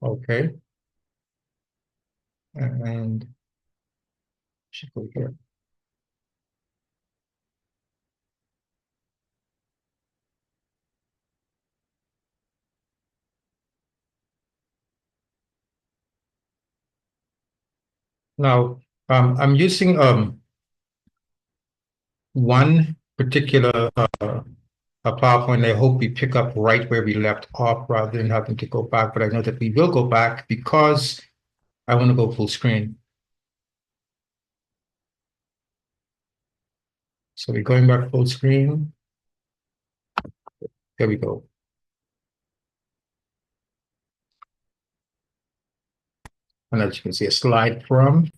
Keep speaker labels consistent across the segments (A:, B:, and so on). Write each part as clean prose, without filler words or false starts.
A: Okay. And should go here. Now, I'm using one particular a PowerPoint. I hope we pick up right where we left off rather than having to go back. But I know that we will go back because I want to go full screen. So we're going back full screen. There we go. And as you can see, a slide from.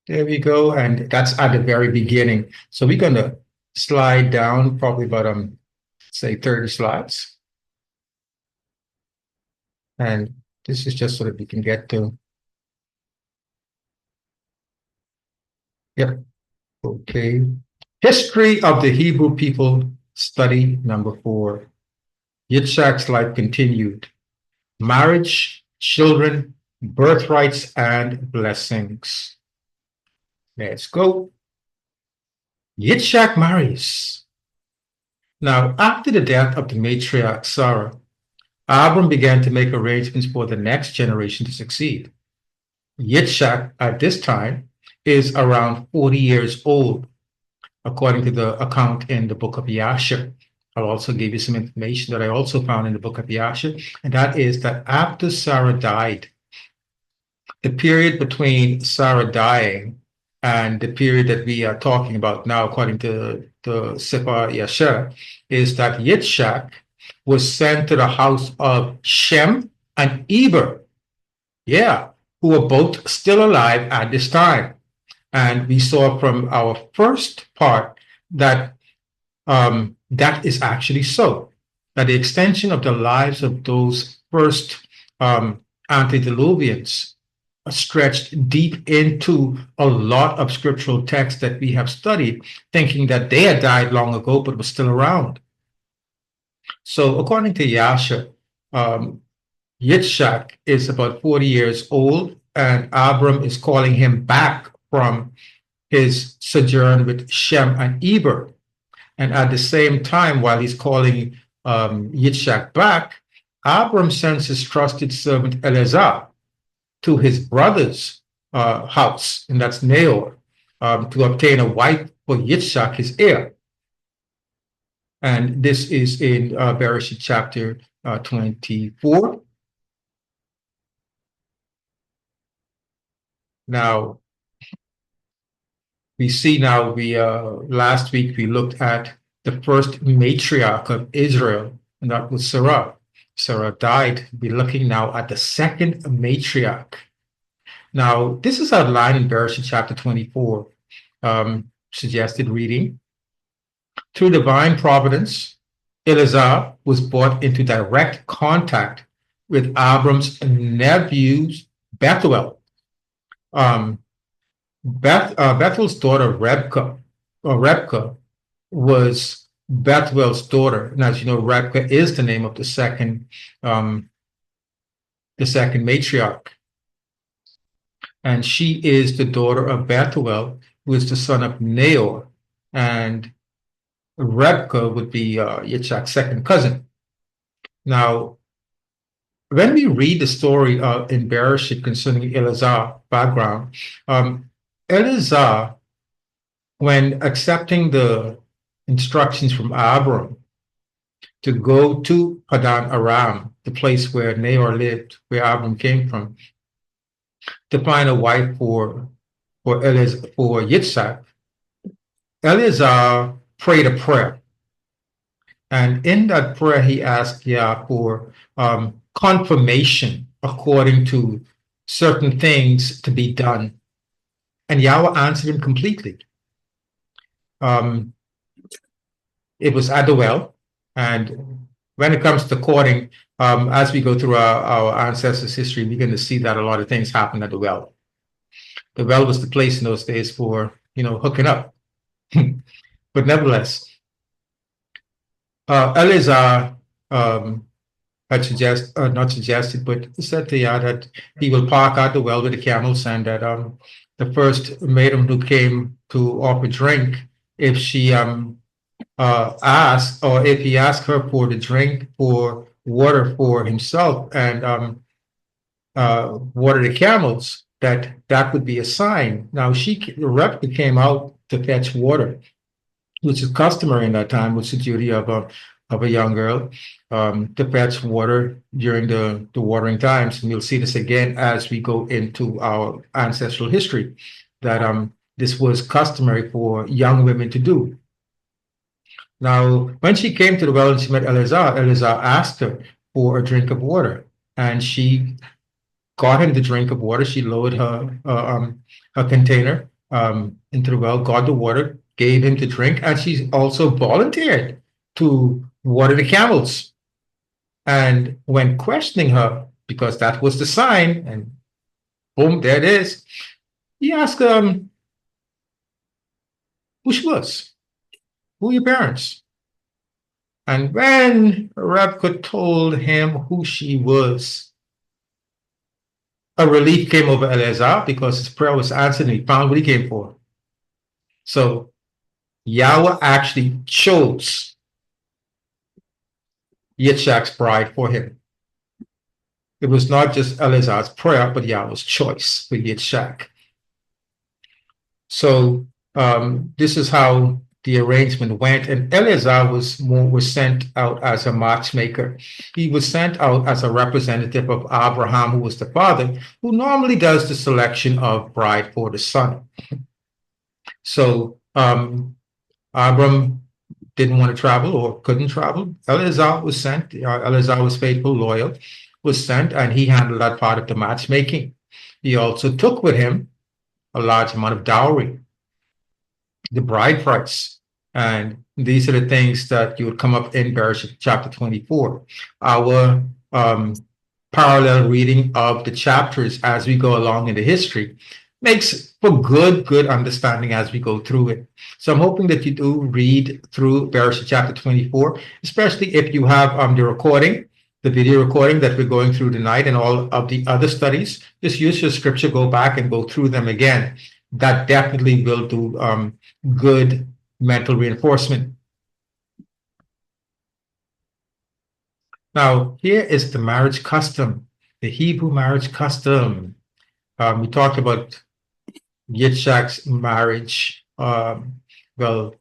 A: There we go. And that's at the very beginning. So we're going to slide down probably about, say 30 slides. And this is just so that we can get to. Yep. Okay. History of the Hebrew people, study number 4. Yitzhak's life continued. Marriage, children, birthrights, and blessings. Let's go. Yitzhak marries. Now, after the death of the matriarch Sarah, Abram began to make arrangements for the next generation to succeed. Yitzhak, at this time, is around 40 years old, according to the account in the book of Yasher. I'll also give you some information that I also found in the book of Yasher, and that is that after Sarah died, the period between Sarah dying and the period that we are talking about now, according to the Sefer Yasher, is that Yitzhak was sent to the house of Shem and Eber, who were both still alive at this time. And we saw from our first part that that is actually so, that the extension of the lives of those first antediluvians stretched deep into a lot of scriptural texts that we have studied, thinking that they had died long ago but were still around. So according to Yasha, Yitzhak is about 40 years old, and Abram is calling him back from his sojourn with Shem and Eber. And at the same time, while he's calling Yitzhak back, Abram sends his trusted servant Eleazar to his brother's house, and that's Nahor, to obtain a wife for Yitzhak, his heir. And this is in Bereshit chapter 24. Now, we see now, last week we looked at the first matriarch of Israel, and that was Sarah. Sarah died. We're looking now at the second matriarch. Now, this is outlined in Bereshit chapter 24, suggested reading. Through divine providence, Eleazar was brought into direct contact with Abram's nephew's Bethuel. Bethuel's daughter Rebekah was Bethuel's daughter, and as you know, Rebekah is the name of the second matriarch, and she is the daughter of Bethuel, who is the son of Nahor, and Rebekah would be Yitzhak's second cousin. Now, when we read the story in Bereshit concerning Eleazar's background, Eleazar, when accepting the instructions from Abram to go to Padan Aram, the place where Nahor lived, where Abram came from, to find a wife for Yitzhak, Eleazar prayed a prayer. And in that prayer, he asked Yah for confirmation according to certain things to be done. And Yahweh answered him completely. It was at the well. And when it comes to courting, as we go through our ancestors' history, we're going to see that a lot of things happen at the well. The well was the place in those days for, hooking up. But nevertheless, Eleazar not suggested, but said to Yah that he will park out the well with the camels, and that the first maiden who came to offer drink, if she asked, or if he asked her for the drink for water for himself and water the camels, that would be a sign. Now Rebecca came out to fetch water, which is customary in that time, which is the duty of a young girl, to fetch water during the watering times. And we'll see this again as we go into our ancestral history, that this was customary for young women to do. Now, when she came to the well and she met Eleazar, Eleazar asked her for a drink of water, and she got him the drink of water. She lowered her container into the well, got the water, gave him to drink, and she also volunteered to water the camels. And when questioning her, because that was the sign, and boom, there it is, he asked who she was, who are your parents? And when Rebecca told him who she was, a relief came over Eleazar because his prayer was answered and he found what he came for. So Yahweh actually chose Yitzhak's bride for him. It was not just Eleazar's prayer, but Yahweh's choice for Yitzhak. So this is how the arrangement went, and Eleazar was sent out as a matchmaker. He was sent out as a representative of Abraham, who was the father, who normally does the selection of bride for the son. So Abram didn't want to travel or couldn't travel. Eleazar was sent. Eleazar was faithful, loyal, was sent, and he handled that part of the matchmaking. He also took with him a large amount of dowry, the bride price. And these are the things that you would come up in Bereshit chapter 24. Our parallel reading of the chapters as we go along in the history makes for good understanding as we go through it. So I'm hoping that you do read through Bereshit chapter 24, especially if you have the recording, the video recording that we're going through tonight, and all of the other studies. Just use your scripture, go back and go through them again. That definitely will do good mental reinforcement. Now, here is the marriage custom, the Hebrew marriage custom. We talked about Yitzhak's marriage, well,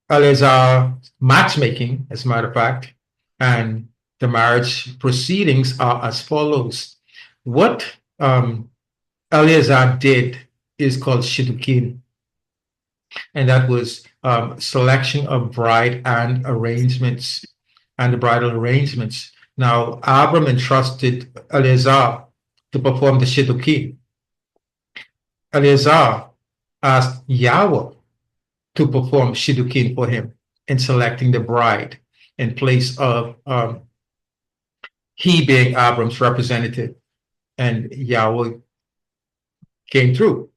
A: Eleazar matchmaking, as a matter of fact, and the marriage proceedings are as follows. What Eleazar did is called shiddukin, and that was selection of bride and arrangements, and the bridal arrangements. Now, Abram entrusted Eleazar to perform the shiddukin. Eleazar asked Yahweh to perform shiddukin for him in selecting the bride in place of he being Abram's representative, and Yahweh came through.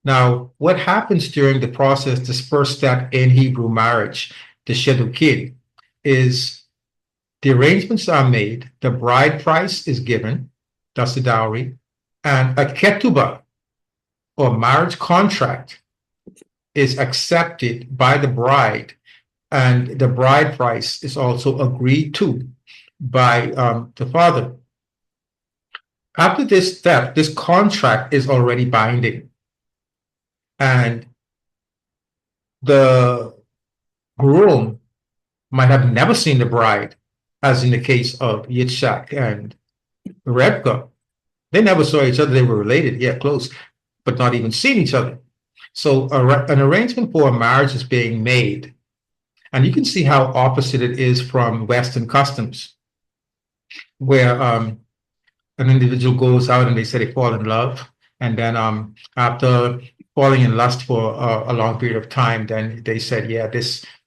A: Now, what happens during the process, this first step in Hebrew marriage, the shiddukin, is the arrangements are made, the bride price is given, that's the dowry, and a ketubah, or marriage contract, is accepted by the bride, and the bride price is also agreed to by the father. After this step, this contract is already binding, and the groom might have never seen the bride, as in the case of Yitzhak and Rebekah. They never saw each other. They were related, yeah, close, but not even seen each other. So an arrangement for a marriage is being made. And you can see how opposite it is from Western customs, where an individual goes out and they say they fall in love. And then after falling in lust for a long period of time, then they said, yeah,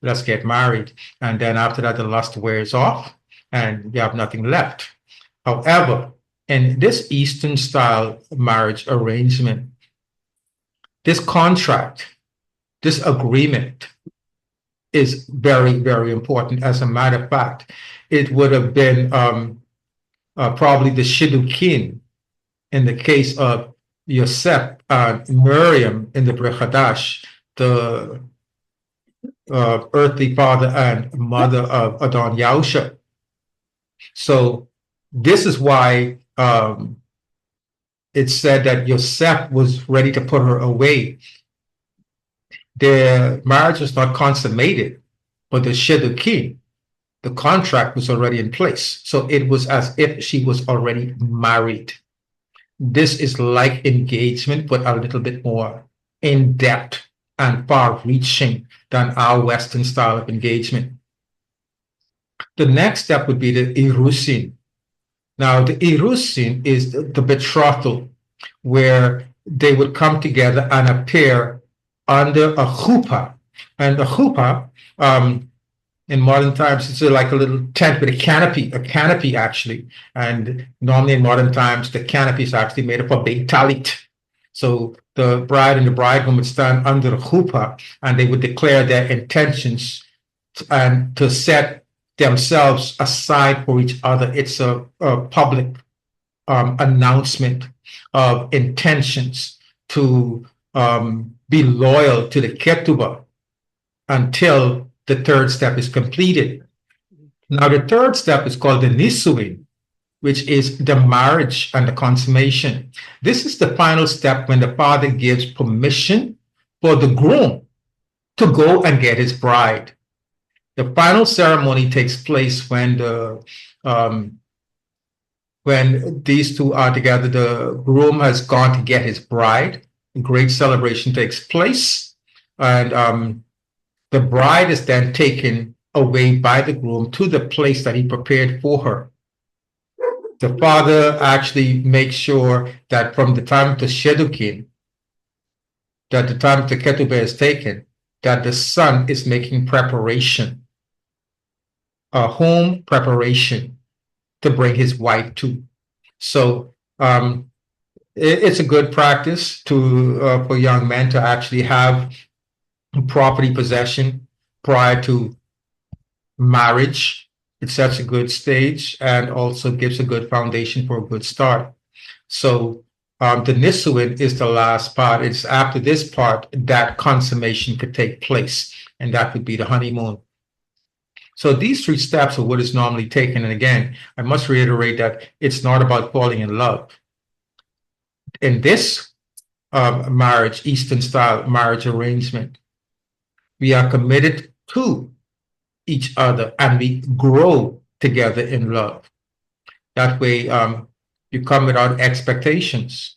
A: let's get married. And then after that, the lust wears off and you have nothing left. However, in this Eastern style marriage arrangement, this contract, this agreement is very, very important. As a matter of fact, it would have been probably the Shidduchin in the case of Yosef and Miriam in the Brit Hadash, the earthly father and mother of Adon Yahusha. So this is why it's said that Yosef was ready to put her away. Their marriage was not consummated, but the Shidduchin, the contract was already in place. So it was as if she was already married. This is like engagement, but a little bit more in depth and far reaching than our Western style of engagement. The next step would be the Irusin. Now, the Irusin is the betrothal, where they would come together and appear under a chuppah. And the chuppah, in modern times, it's like a little tent with a canopy actually. And normally in modern times, the canopy is actually made up of big talit. So the bride and the bridegroom would stand under the chuppah and they would declare their intentions and to set themselves aside for each other. It's a public announcement of intentions to be loyal to the ketubah until the third step is completed. Now, the third step is called the nisuin, which is the marriage and the consummation. This is the final step when the father gives permission for the groom to go and get his bride. The final ceremony takes place when these two are together. The groom has gone to get his bride. A great celebration takes place, and the bride is then taken away by the groom to the place that he prepared for her. The father actually makes sure that from the time of the Shidduchin, that the time of the ketubah is taken, that the son is making preparation, a home preparation to bring his wife to. So it's a good practice to for young men to actually have property possession prior to marriage. It sets a good stage and also gives a good foundation for a good start. So the nisuin is the last part. It's after this part that consummation could take place, and that would be the honeymoon. So these three steps are what is normally taken. And again, I must reiterate that it's not about falling in love. In this marriage, Eastern style marriage arrangement, we are committed to each other and we grow together in love. That way, you come without expectations,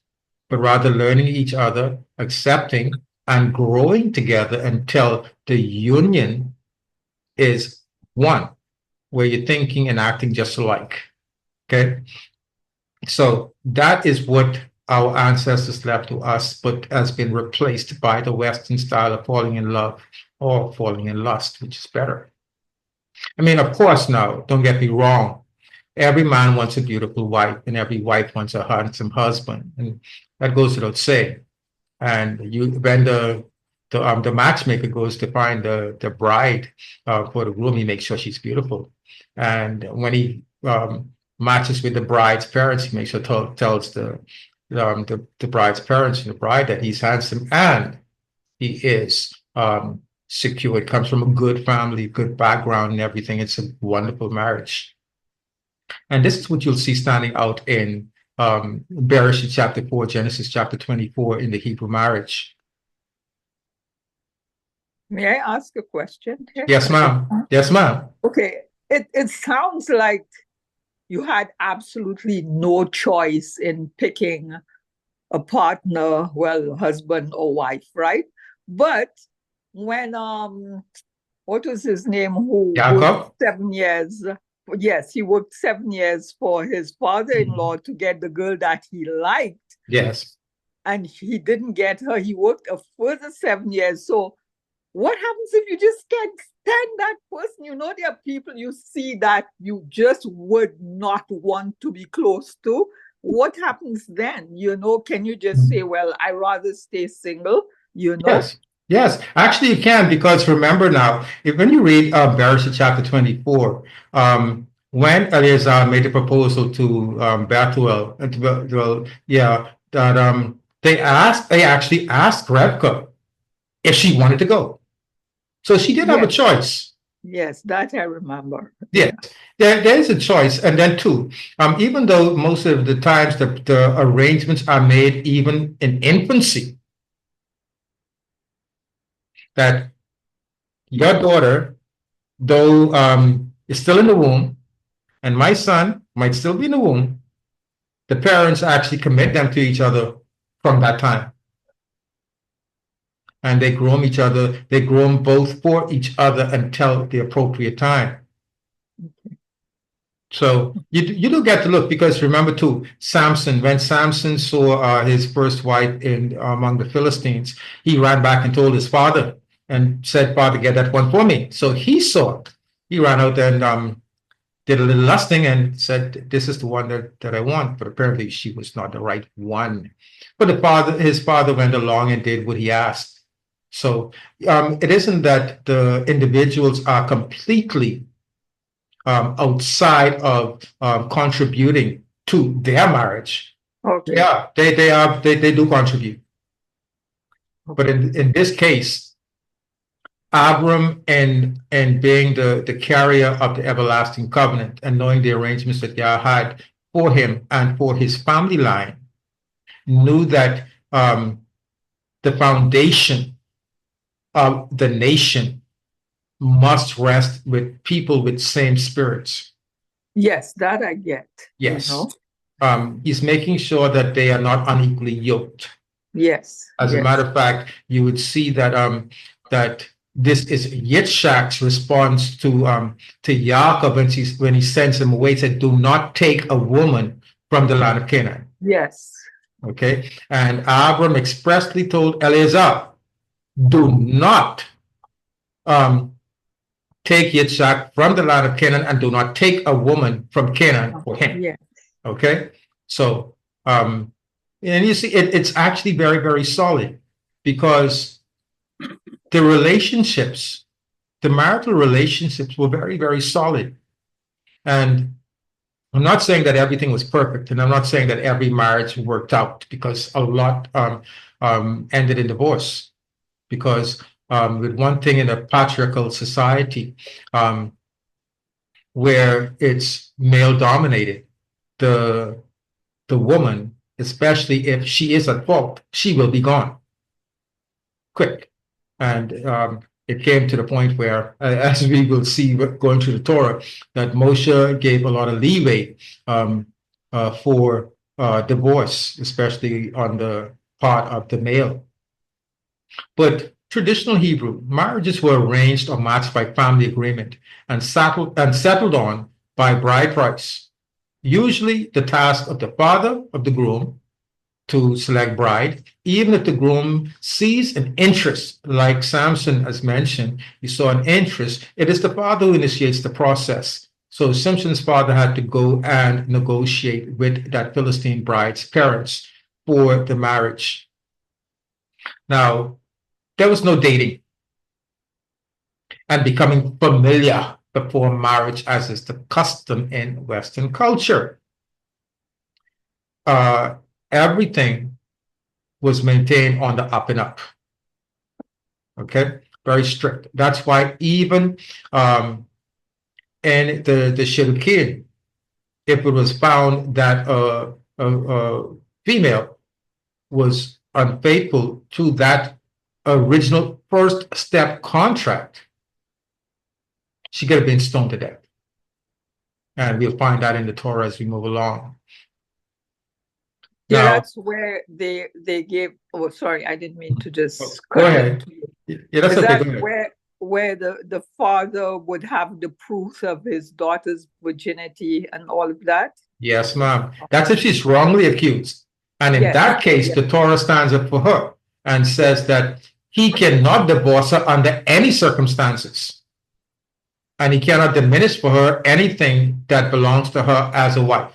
A: but rather learning each other, accepting and growing together until the union is one, where you're thinking and acting just alike. Okay. So that is what our ancestors left to us, but has been replaced by the Western style of falling in love or falling in lust, which is better. I mean, of course, now, don't get me wrong. Every man wants a beautiful wife, and every wife wants a handsome husband, and that goes without saying. And when the matchmaker goes to find the bride for the groom, he makes sure she's beautiful. And when he matches with the bride's parents, he makes sure tells the bride's parents and the bride that he's handsome and he is secure. It comes from a good family, good background, and everything. It's a wonderful marriage. And this is what you'll see standing out in Bereshit chapter 4, Genesis chapter 24 in the Hebrew marriage.
B: May I ask a question here?
A: Yes, ma'am. Yes, ma'am.
B: Okay. It sounds like you had absolutely no choice in picking a partner, well, husband or wife, right? But when what was his name, who worked 7 years? Yes, he worked 7 years for his father-in-law to get the girl that he liked.
A: Yes.
B: And he didn't get her. He worked a further 7 years. So what happens if you just can't stand that person? You know, there are people you see that you just would not want to be close to. What happens then? You know, can you just say, well, I rather stay single, you know?
A: Yes. Yes, actually you can, because remember now, when you read Bereshit chapter 24, when Eleazar made a proposal to Bethuel, yeah, that they actually asked Revka if she wanted to go. So she did have a
B: Yes,
A: choice.
B: yes, that I remember.
A: Yes,
B: Yeah.
A: there is a choice. And then two, even though most of the times the arrangements are made even in infancy, that your daughter, though is still in the womb, and my son might still be in the womb, the parents actually commit them to each other from that time. And they groom each other, they groom both for each other until the appropriate time. So you do get to look, because remember too, Samson, when Samson saw his first wife in among the Philistines, he ran back and told his father and said, "Father, get that one for me." So he saw it. He ran out and did a little lusting and said, "This is the one that I want." But apparently she was not the right one. But his father went along and did what he asked. So it isn't that the individuals are completely outside of contributing to their marriage.
B: Okay.
A: Yeah, they do contribute. But in this case, Abram and being the carrier of the everlasting covenant and knowing the arrangements that Yah had for him and for his family line, knew that the foundation of the nation must rest with people with same spirits.
B: Yes, that I get, you
A: Yes.
B: know.
A: He's making sure that they are not unequally yoked.
B: Yes,
A: As a
B: yes,
A: matter of fact, you would see that that this is Yitzchak's response to Yaakov when he sends him away. He said, "Do not take a woman from the land of Canaan."
B: yes.
A: Okay, and Abram expressly told Eleazar, "Do not um, take Yitzchak from the land of Canaan, and do not take a woman from Canaan for him."
B: Yes,
A: Okay, so and you see, it's actually very, very solid, because the relationships, the marital relationships were very, very solid. And I'm not saying that everything was perfect, and I'm not saying that every marriage worked out, because a lot ended in divorce. Because with one thing in a patriarchal society where it's male dominated, the the woman, especially if she is at fault, she will be gone quick. And it came to the point where, as we will see going through the Torah, that Moshe gave a lot of leeway for divorce, especially on the part of the male. But traditional Hebrew marriages were arranged or matched by family agreement and settled on by bride price. Usually, the task of the father of the groom to select bride, even if the groom sees an interest, like Samson, as mentioned, he saw an interest, it is the father who initiates the process. So Samson's father had to go and negotiate with that Philistine bride's parents for the marriage. Now, there was no dating and becoming familiar before marriage, as is the custom in Western culture. Uh, Everything was maintained on the up and up. Okay, very strict. That's why even in the Shidduchin, if it was found that a female was unfaithful to that original first step contract, she could have been stoned to death. And we'll find that in the Torah as we move along.
B: yeah.
A: Now,
B: That's where they gave. Oh, sorry, I didn't mean to just
A: go
B: cut in.
A: ahead. Yeah, that's
B: Is
A: okay.
B: that
A: Go ahead.
B: where the father would have the proof of his daughter's virginity and all of that?
A: Yes, ma'am. That's if she's wrongly accused. And in
B: Yes,
A: that case,
B: yes,
A: the Torah stands up for her and says that he cannot divorce her under any circumstances. And he cannot diminish for her anything that belongs to her as a wife.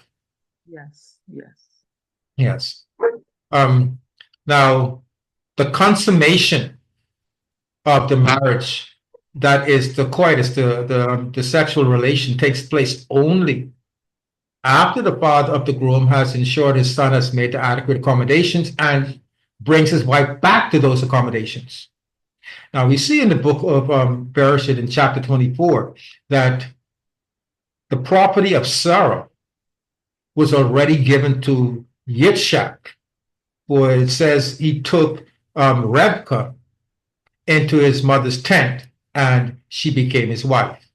B: yes, yes.
A: Yes. Um, Now, the consummation. of the marriage, that is the coitus, the sexual relation takes place only after the father of the groom has ensured his son has made the adequate accommodations and brings his wife back to those accommodations. Now, we see in the book of Bereshit in chapter 24 that the property of Sarah was already given to Yitzhak, for it says he took Rebekah into his mother's tent and she became his wife.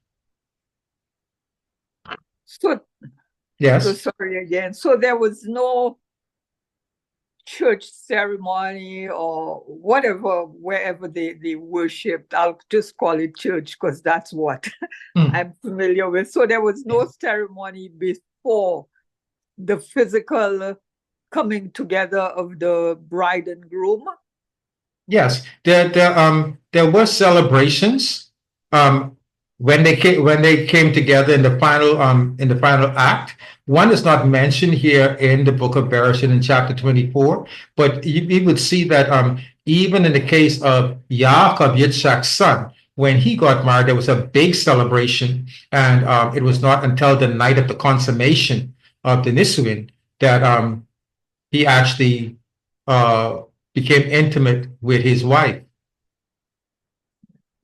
B: So
A: Yes.
B: sorry again. So there was no church ceremony or whatever, wherever they worshipped. I'll just call it church because that's what I'm familiar with. So there was no ceremony before the physical coming together of the bride and groom.
A: Yes, there were celebrations when they came together in the final act. One is not mentioned here in the book of Bereshit in chapter 24, but you would see that even in the case of Yaakov, Yitzchak's son, when he got married, there was a big celebration, and it was not until the night of the consummation of the Nisuin that he actually uh, became intimate with his wife.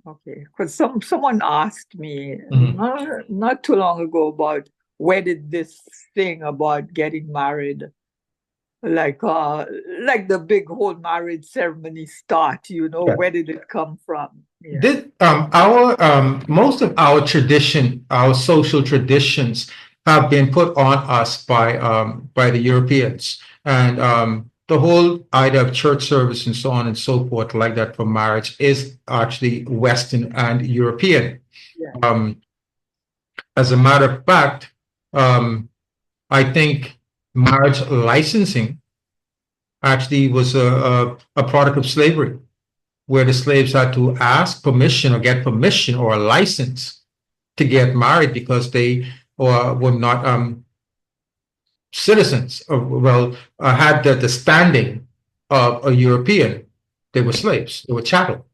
B: Okay, because someone asked me not too long ago about where did this thing about getting married, like the big whole marriage ceremony start,
A: Yeah.
B: where did it come from? Yeah.
A: This, our most of our tradition, our social traditions, have been put on us by the Europeans, and the whole idea of church service and so on and so forth, like that for marriage, is actually Western and European.
B: Yeah.
A: As a matter of fact, I think marriage licensing actually was a product of slavery, where the slaves had to ask permission or get permission or a license to get married because they were not citizens, had the standing of a European. They were slaves, they were chattel.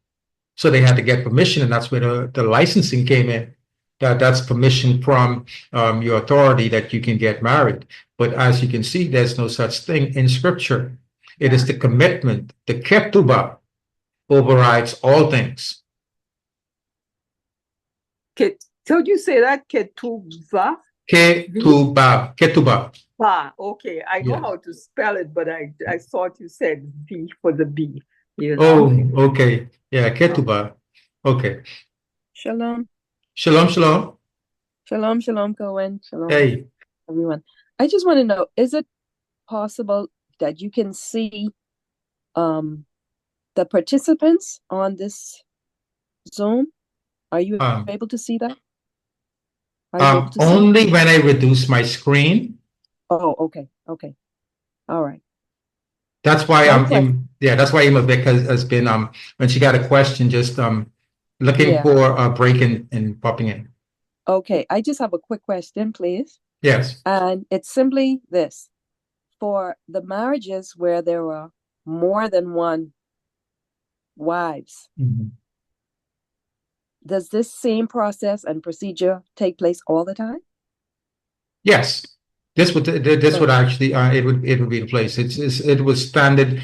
A: So they had to get permission, and that's where the licensing came in. That's permission from your authority that you can get married. But as you can see, there's no such thing in scripture. It is the commitment, the ketubah, overrides all things.
B: So do you say that? Ketubah?
A: Ketubah.
B: Okay, I know how to spell it, but I thought you said V for the B.
A: Oh, okay. Yeah, ketubah. Okay.
C: Shalom.
A: Shalom, shalom.
C: Shalom, shalom, Kohen. Shalom,
A: hey,
C: everyone. I just want to know, is it possible that you can see the participants on this Zoom? Are you able to see that? Are you able to
A: only
C: see?
A: when I reduce my screen.
C: Oh, okay. Okay. All right.
A: That's why that's why Imavik has been when she got a question, just looking for a break and popping in.
C: Okay, I just have a quick question, please.
A: Yes.
C: And it's simply this. For the marriages where there were more than one wives, does this same process and procedure take place all the time?
A: Yes. This would actually it would be in place. It was standard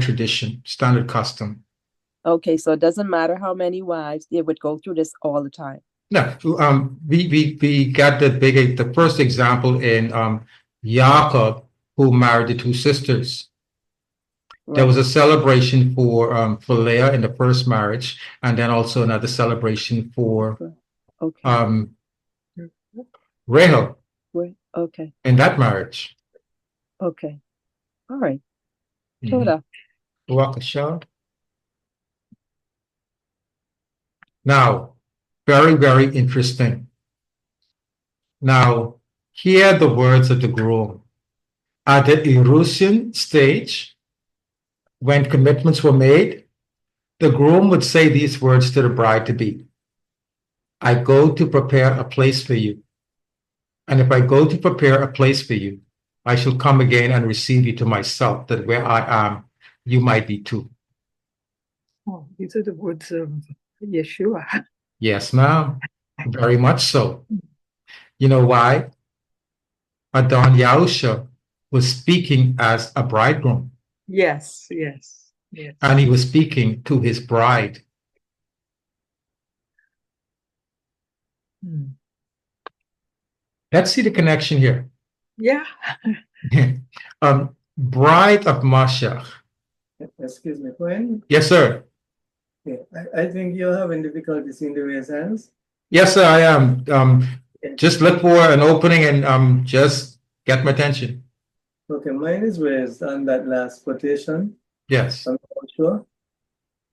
A: tradition, standard custom.
C: Okay, so it doesn't matter how many wives, they would go through this all the time.
A: No, we got the first example in Yaakov, who married the two sisters. Right. There was a celebration for Leah in the first marriage, and then also another celebration for Rahel.
C: Okay.
A: In that marriage.
C: Okay. All right. Toda.
A: Welcome. Now, very, very interesting. Now, hear the words of the groom. At the Erusin stage, when commitments were made, the groom would say these words to the bride-to-be. I go to prepare a place for you. And if I go to prepare a place for you, I shall come again and receive you to myself, that where I am, you might be too.
B: Oh, these are the words of Yeshua.
A: Yes, ma'am. Very much so. You know why? Adon Yahusha was speaking as a bridegroom,
B: Yes, yes, yes.
A: and he was speaking to his bride.
B: Hmm.
A: Let's see the connection here.
B: Yeah.
A: Bride of Mashiach.
D: Excuse me, Kohen.
A: Yes, sir.
D: Okay. I think you're having difficulty seeing the raised hands.
A: Yes, sir, I am. Just look for an opening and just get my attention.
D: Okay, mine is raised on that last quotation.
A: Yes.
D: I'm not sure.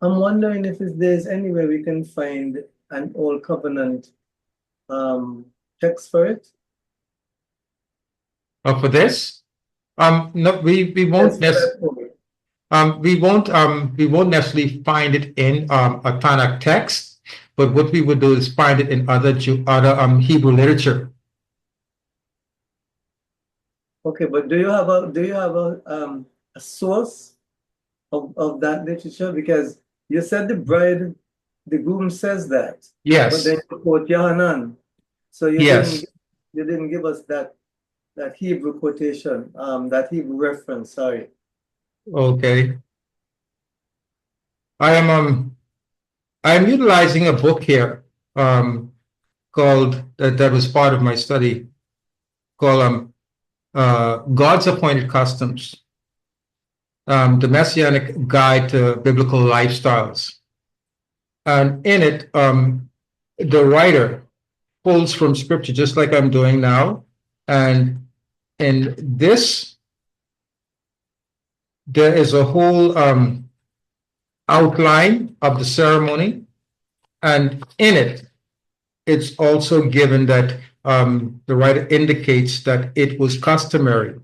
D: I'm wondering if there's any way we can find an old covenant text for it.
A: For this, no, we won't
D: Yes,
A: we won't necessarily find it in a Tanakh text, but what we would do is find it in other Hebrew literature.
D: okay, but do you have a source of that literature? Because you said the groom says that. But
A: Yes.
D: then you quote Yohanan. So you
A: Yes.
D: didn't give us that Hebrew quotation, that Hebrew reference, sorry.
A: Okay. I'm utilizing a book here called that was part of my study called God's Appointed Customs, the Messianic Guide to Biblical Lifestyles. And in it, the writer pulls from scripture, just like I'm doing now. And in this, there is a whole outline of the ceremony. And in it, it's also given that the writer indicates that it was customary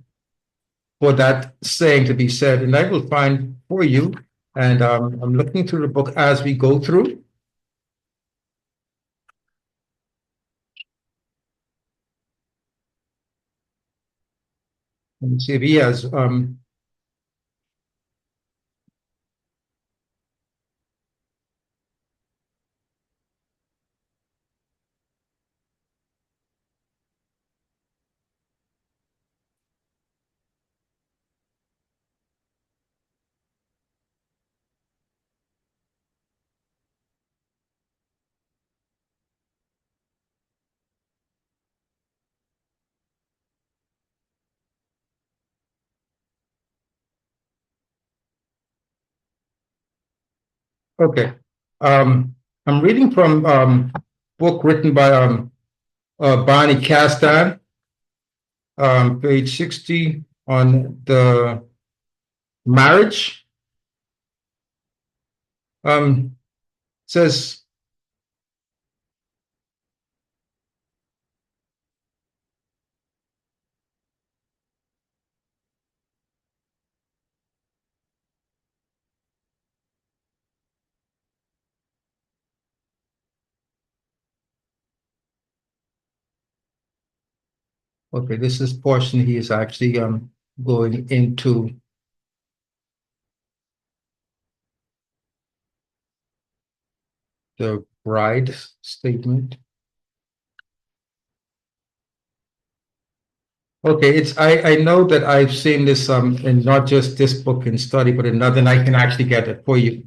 A: for that saying to be said. And I will find for you, and I'm looking through the book as we go through. Let me see if he has okay. I'm reading from book written by Bonnie Castan, page 60 on the marriage. Says, okay, this is portion he is actually going into the bride statement. Okay, I know that I've seen this in not just this book in study, but another, and I can actually get it for you.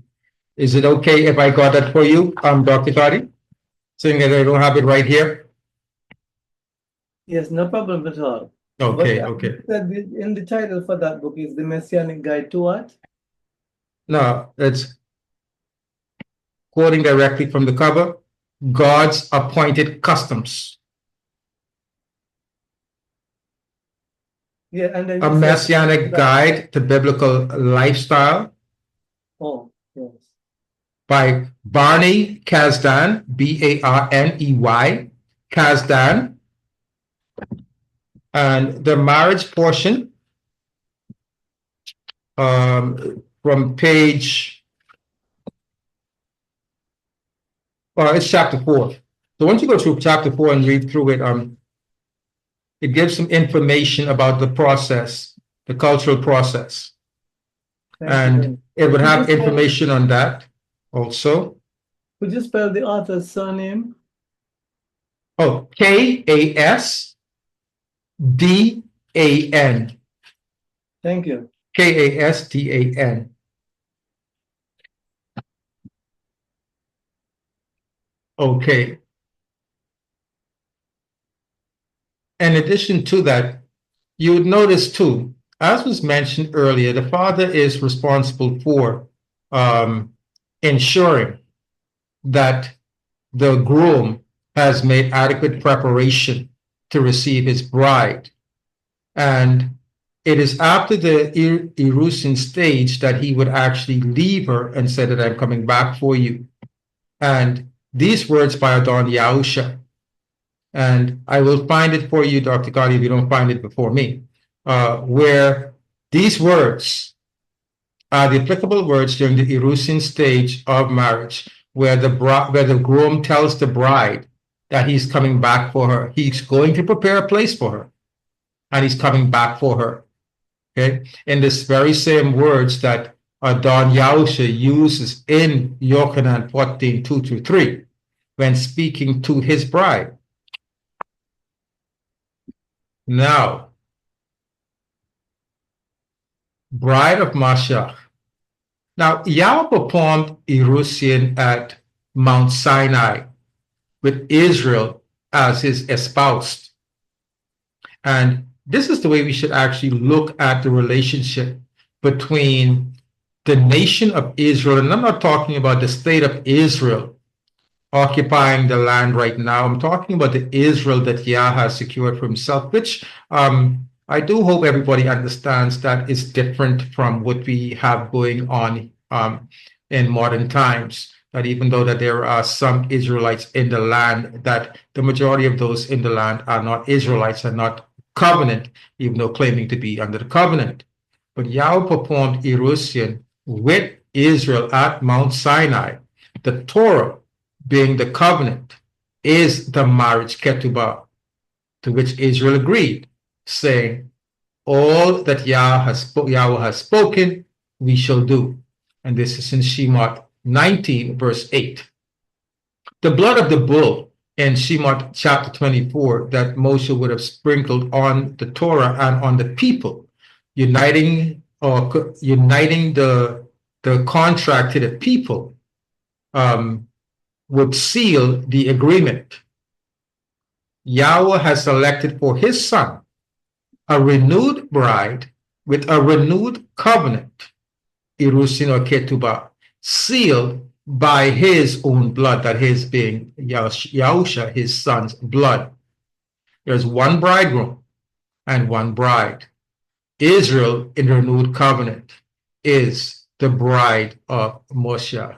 A: Is it okay if I got that for you, Dr. Kadi? Saying that I don't have it right here?
D: Yes, no problem at all.
A: Okay,
D: But
A: okay.
D: in the title for that book is The Messianic Guide to what?
A: No, it's quoting directly from the cover, God's appointed customs.
D: Yeah, and then
A: A
D: you said-
A: messianic guide to biblical lifestyle
D: Oh, yes.
A: by Barney Kasdan, Barney Kasdan. And the marriage portion from page, it's chapter 4. So once you go through chapter 4 and read through it, it gives some information about the process, the cultural process.
D: Thank you.
A: And it would have information on that. Also.
D: Could you spell the author's surname?
A: Oh, Kasdan.
D: Thank you.
A: Kasdan. Okay. In addition to that, you would notice too, as was mentioned earlier, the father is responsible for ensuring that the groom has made adequate preparation to receive his bride. And it is after the Erusin stage that he would actually leave her and say that I'm coming back for you. And these words by Adon Yahusha, and I will find it for you, Dr. Gotti, if you don't find it before me, where these words are the applicable words during the Erusin stage of marriage, where the groom tells the bride that he's coming back for her. He's going to prepare a place for her, and he's coming back for her. Okay, in this very same words that Adon Yahusha uses in Yochanan 14:2-3, when speaking to his bride. Now, bride of Mashiach. Now, Yahweh performed Erusin at Mount Sinai with Israel as his espoused. And this is the way we should actually look at the relationship between the nation of Israel, and I'm not talking about the state of Israel occupying the land right now. I'm talking about the Israel that Yah has secured for himself, which I do hope everybody understands that is different from what we have going on in modern times. That even though that there are some Israelites in the land, that the majority of those in the land are not Israelites, are not covenant, even though claiming to be under the covenant. But Yahweh performed Erusin with Israel at Mount Sinai. The Torah, being the covenant, is the marriage ketubah, to which Israel agreed, saying, all that Yahweh has spoken, we shall do. And this is in Shemot 19, verse 8. The blood of the bull in Shemot chapter 24 that Moshe would have sprinkled on the Torah and on the people, uniting the contract to the people, would seal the agreement. Yahweh has selected for his son a renewed bride with a renewed covenant, Erusin or Ketubah, sealed by his own blood, that his being Yahusha, his son's blood. There's one bridegroom and one bride. Israel in the renewed covenant is the bride of Moshe.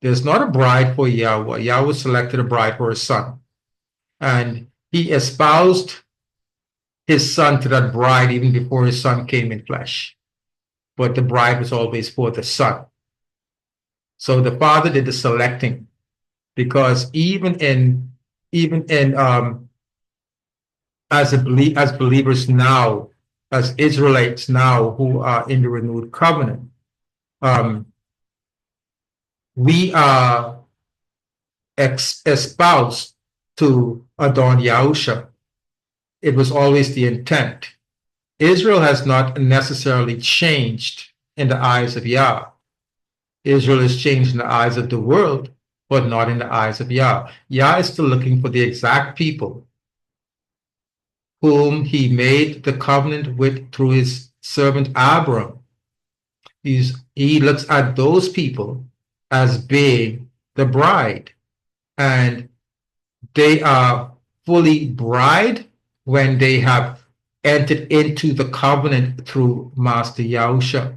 A: There's not a bride for Yahweh. Yahweh selected a bride for his son. And he espoused his son to that bride even before his son came in flesh. But the bride was always for the son. So the father did the selecting, because even as believers now, as Israelites now who are in the renewed covenant, we are espoused to Adon Yahusha. It was always the intent. Israel has not necessarily changed in the eyes of Yah. Israel is changed in the eyes of the world, but not in the eyes of Yah. Yah is still looking for the exact people whom he made the covenant with through his servant Abram. He looks at those people as being the bride, and they are fully bride when they have entered into the covenant through Master Yahusha.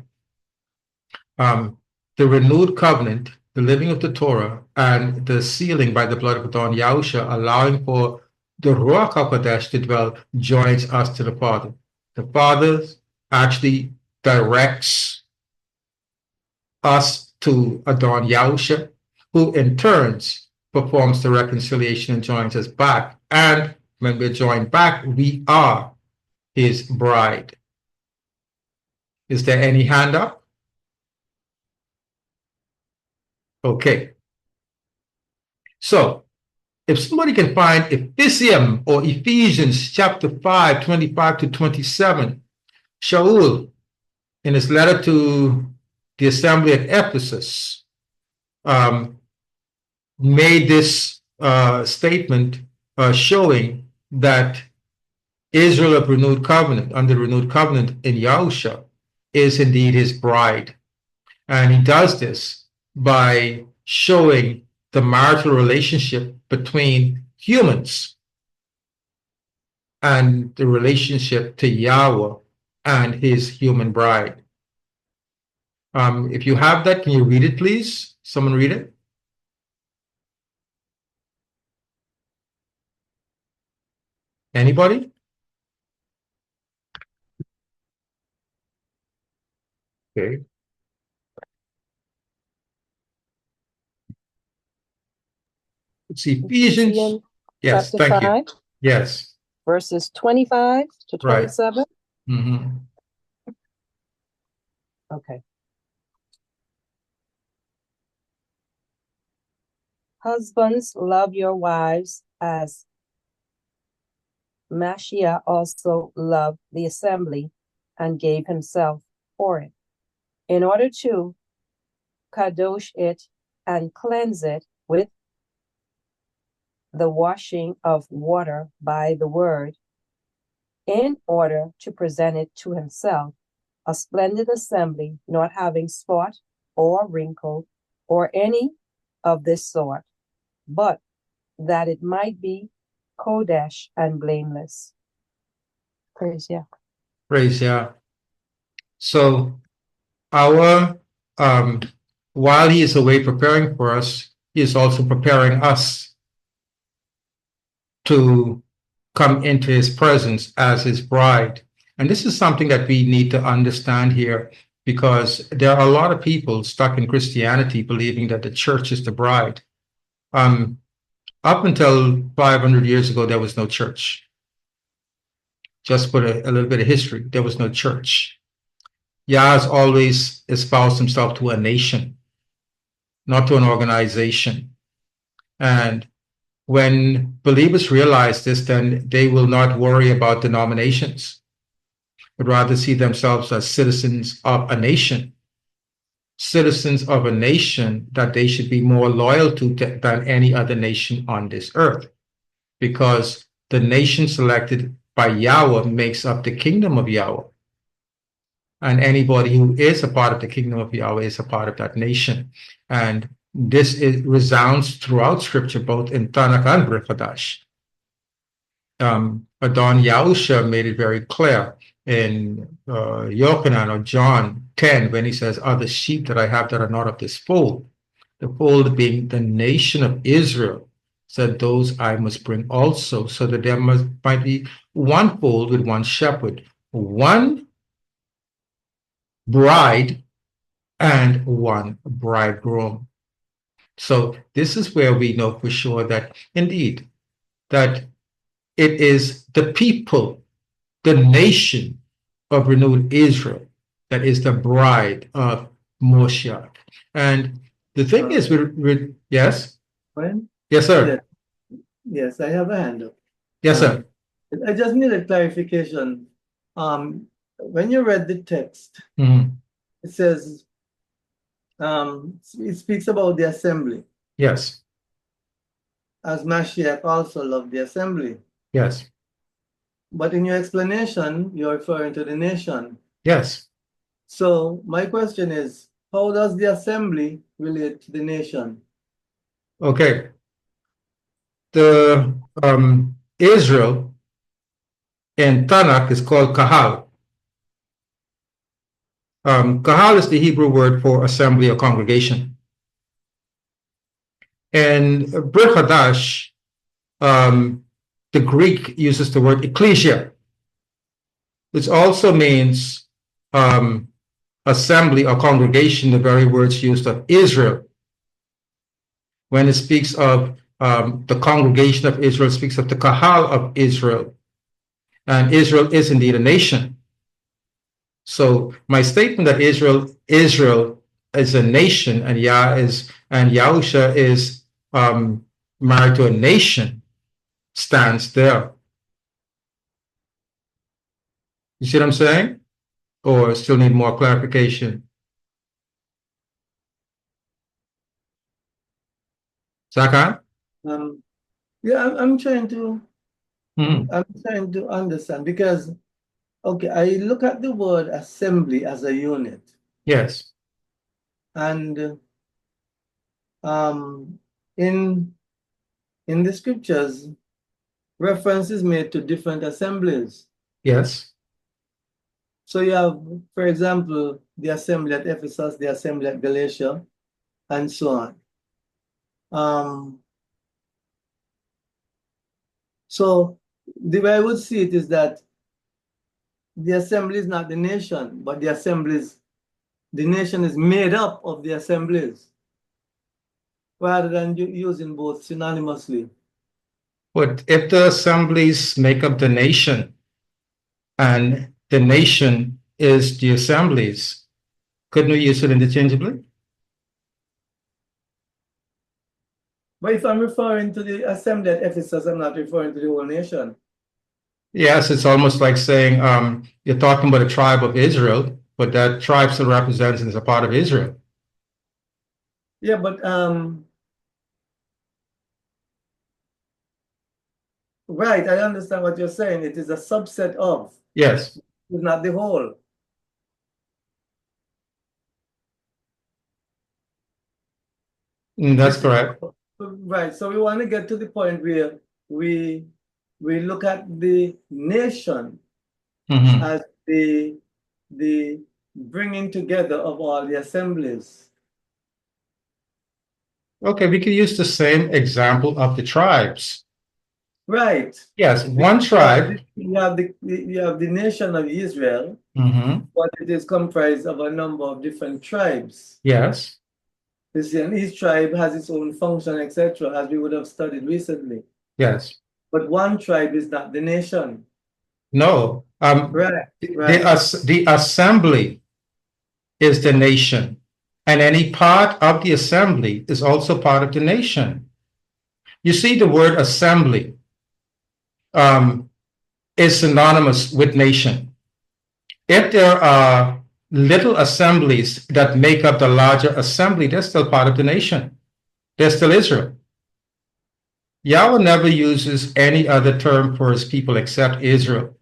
A: The renewed covenant, the living of the Torah, and the sealing by the blood of Adon Yahusha, allowing for the Ruach HaKodesh to dwell, joins us to the Father. The Father actually directs us to Adon Yahusha, who in turns performs the reconciliation and joins us back. And when we're joined back, we are his bride. Is there any hand up? Okay. So if somebody can find Ephesians or Ephesians chapter 5, 25 to 27, Shaul, in his letter to the assembly at Ephesus, made this statement showing that Israel of renewed covenant, under renewed covenant in Yahusha, is indeed his bride. And he does this by showing the marital relationship between humans and the relationship to Yahweh and his human bride. If you have that, can you read it, please? Someone read it? Anybody? Okay. It's Ephesians.
C: Ephesians
A: Yes,
C: chapter
A: thank you.
C: 5,
A: Yes,
C: verses 25 to
A: right.
C: 27.
A: Mm-hmm.
C: Okay. Husbands, love your wives as Mashiach also loved the assembly and gave himself for it, in order to kadosh it and cleanse it with the washing of water by the word, in order to present it to himself a splendid assembly, not having spot or wrinkle or any of this sort, but that it might be kodesh and blameless. Praise Yah.
A: Praise Yah. So our while he is away preparing for us, he is also preparing us to come into his presence as his bride. And this is something that we need to understand here, because there are a lot of people stuck in Christianity believing that the church is the bride. Up until 500 years ago, there was no church. Just for a little bit of history, there was no church. Yah has always espoused himself to a nation, not to an organization. And when believers realize this, then they will not worry about denominations, but rather see themselves as citizens of a nation. Citizens of a nation that they should be more loyal to than any other nation on this earth, because the nation selected by Yahweh makes up the kingdom of Yahweh. And anybody who is a part of the kingdom of Yahweh is a part of that nation. And this resounds throughout scripture, both in Tanakh and Brit Hadash. Adon Yahusha made it very clear in Yochanan or John 10 when he says, "Are the sheep that I have that are not of this fold?" The fold being the nation of Israel, said, "Those I must bring also, so that there might be one fold with one shepherd, one bride and one bridegroom." So this is where we know for sure that indeed that it is the people, the nation of renewed Israel, that is the bride of Moshiach. And the thing is, yes,
D: When?
A: yes, sir,
D: Yes, I have a hand up.
A: yes, sir.
D: I just need a clarification. When you read the text,
A: Mhm.
D: it says, it speaks about the assembly,
A: Yes,
D: as Mashiach also loved the assembly.
A: yes,
D: But in your explanation, you're referring to the nation.
A: yes.
D: So my question is, how does the assembly relate to the nation?
A: Okay. The Israel in Tanakh is called Kahal. Kahal is the Hebrew word for assembly or congregation. And Brit Hadash, the Greek uses the word ecclesia, which also means assembly or congregation, the very words used of Israel. When it speaks of the congregation of Israel, it speaks of the Kahal of Israel. And Israel is indeed a nation. So my statement that Israel is a nation, and Yahusha is married to a nation, stands there. You see what I'm saying? Or still need more clarification? Sakan?
D: Yeah, I'm trying to
A: Mhm.
D: I'm trying to understand because okay, I look at the word assembly as a unit,
A: Yes.
D: and um, in the scriptures, reference is made to different assemblies.
A: Yes.
D: So you have, for example, the assembly at Ephesus, the assembly at Galatia, and so on. So the way I would see it is that the assembly is not the nation, but the nation is made up of the assemblies, rather than using both synonymously.
A: But if the assemblies make up the nation and the nation is the assemblies, couldn't we use it interchangeably?
D: But if I'm referring to the assembly at Ephesus, I'm not referring to the whole nation.
A: Yes, it's almost like saying you're talking about a tribe of Israel, but that tribe still represents and is a part of Israel.
D: Yeah, but right, I understand what you're saying. It is a subset of,
A: Yes.
D: it's not the whole.
A: That's correct.
D: Right. So we want to get to the point where we look at the nation
A: Mhm.
D: as the bringing together of all the assemblies.
A: Okay, we could use the same example of the tribes.
D: Right.
A: Yes, one tribe.
D: You have the nation of Israel,
A: Mhm.
D: but it is comprised of a number of different tribes.
A: Yes.
D: You see, and each tribe has its own function, etc., as we would have studied recently.
A: Yes.
D: But one tribe is not the nation.
A: No.
D: Right.
A: The assembly is the nation, and any part of the assembly is also part of the nation. You see, the word assembly is synonymous with nation. If there are little assemblies that make up the larger assembly, they're still part of the nation. They're still Israel. Yahweh never uses any other term for his people except Israel.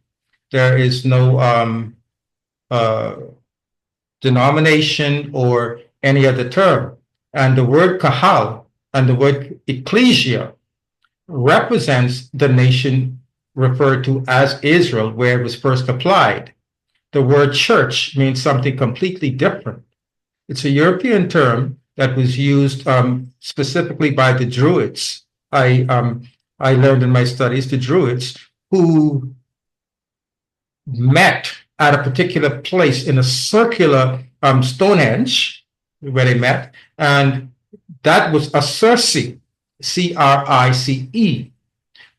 A: There is no uh, denomination or any other term. And the word kahal and the word ecclesia represents the nation referred to as Israel, where it was first applied. The word church means something completely different. It's a European term that was used specifically by the Druids. I learned in my studies the Druids who met at a particular place in a circular Stonehenge where they met, and that was a Circe, Crice,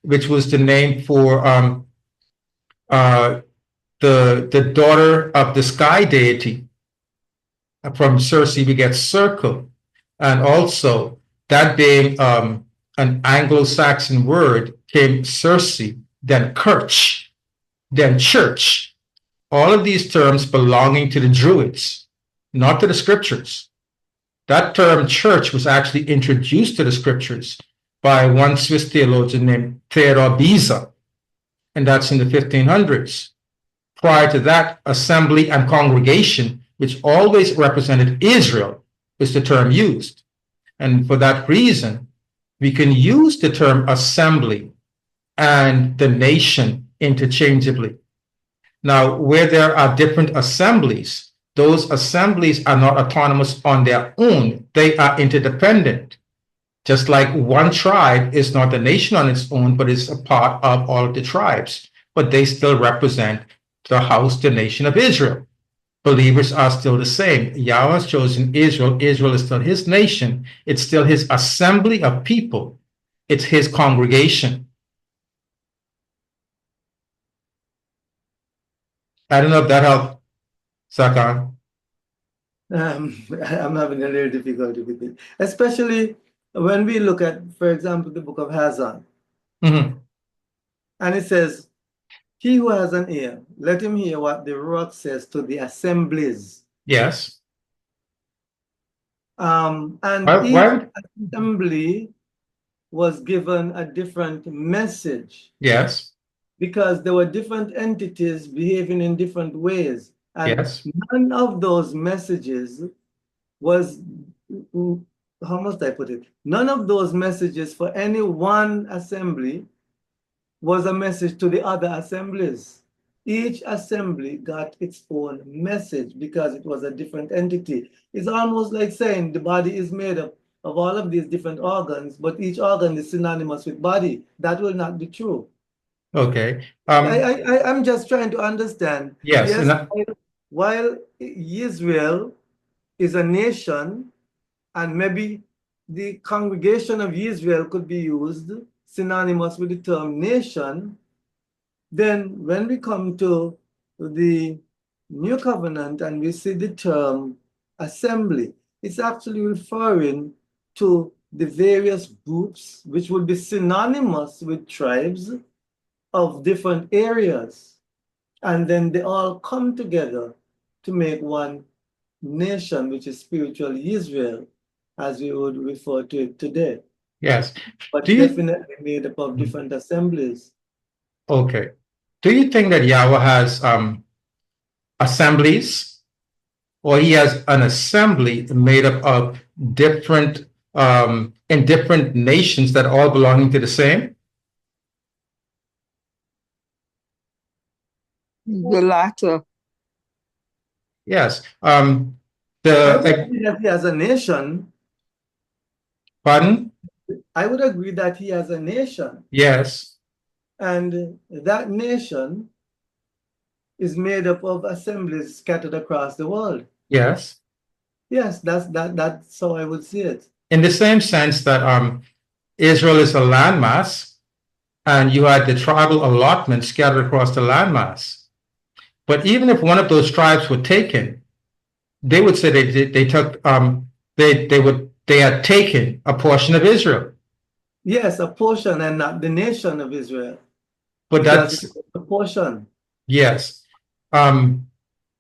A: which was the name for uh, the daughter of the sky deity. From Circe, we get circle, and also that being an Anglo-Saxon word came Circe, then kirch, then church. All of these terms belonging to the Druids, not to the scriptures. That term church was actually introduced to the scriptures by one Swiss theologian named Theodor Beza, and that's in the 1500s. Prior to that, assembly and congregation, which always represented Israel, is the term used. And for that reason, we can use the term assembly and the nation interchangeably. Now, where there are different assemblies, those assemblies are not autonomous on their own, they are interdependent. Just like one tribe is not a nation on its own, but is a part of all of the tribes, but they still represent the house, the nation of Israel. Believers are still the same. Yahweh has chosen Israel. Israel is still his nation. It's still his assembly of people. It's his congregation. I don't know if that helped, Sakan.
D: I'm having a little difficulty with it, especially when we look at, for example, the book of Hazan,
A: Mhm.
D: and it says, "He who has an ear, let him hear what the Ruach says to the assemblies."
A: Yes.
D: And
A: Why
D: each
A: would,
D: assembly was given a different message
A: yes,
D: because there were different entities behaving in different ways. And
A: yes,
D: none of those messages was, how must I put it? None of those messages for any one assembly was a message to the other assemblies. Each assembly got its own message because it was a different entity. It's almost like saying the body is made up of all of these different organs, but each organ is synonymous with body. That will not be true.
A: okay.
D: I'm just trying to understand.
A: Yes,
D: Yes,
A: and
D: while Israel is a nation, and maybe the congregation of Israel could be used synonymous with the term nation, then when we come to the New Covenant and we see the term assembly, it's actually referring to the various groups which would be synonymous with tribes of different areas. And then they all come together to make one nation, which is spiritual Israel, as we would refer to it today,
A: yes. Do
D: but
A: you,
D: definitely made up of different assemblies.
A: okay. Do you think that Yahweh has assemblies, or he has an assembly made up of different in different nations that all belonging to the same?
B: The latter.
A: Yes.
D: I would
A: The
D: agree that he has a nation.
A: pardon?
D: I would agree that he has a nation,
A: Yes.
D: and that nation is made up of assemblies scattered across the world.
A: Yes.
D: Yes, that's how I would see it.
A: In the same sense that Israel is a landmass, and you had the tribal allotment scattered across the landmass. But even if one of those tribes were taken, they would say they took they had taken a portion of Israel.
D: Yes, a portion and not the nation of Israel,
A: But
D: because it's
A: that's
D: a portion.
A: yes. Um,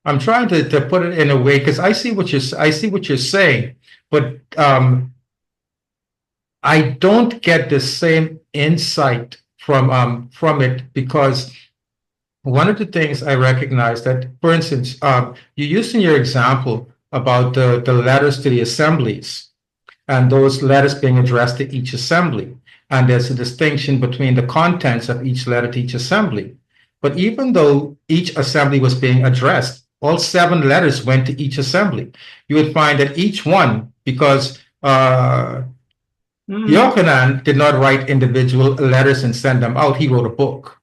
A: I'm trying to put it in a way because I see what you're saying, but I don't get the same insight from it because one of the things I recognize that, for instance, you used in your example about the letters to the assemblies and those letters being addressed to each assembly. And there's a distinction between the contents of each letter to each assembly. But even though each assembly was being addressed, all 7 letters went to each assembly. You would find that each one, because Yochanan did not write individual letters and send them out, he wrote a book.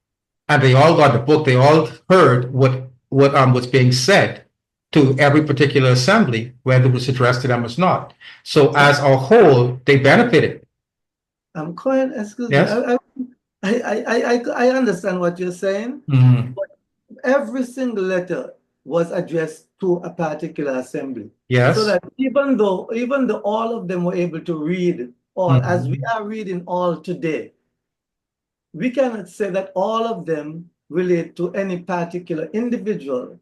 A: And they all got the book, they all heard what was being said to every particular assembly, whether it was addressed to them or not. So as a whole, they benefited.
D: I'm Cohen, excuse me.
A: Yes.
D: I understand what you're saying,
A: Mhm.
D: but every single letter was addressed to a particular assembly. So
A: Yes.
D: that even though all of them were able to read all, as we
A: Mhm.
D: are reading all today, we cannot say that all of them relate to any particular individual.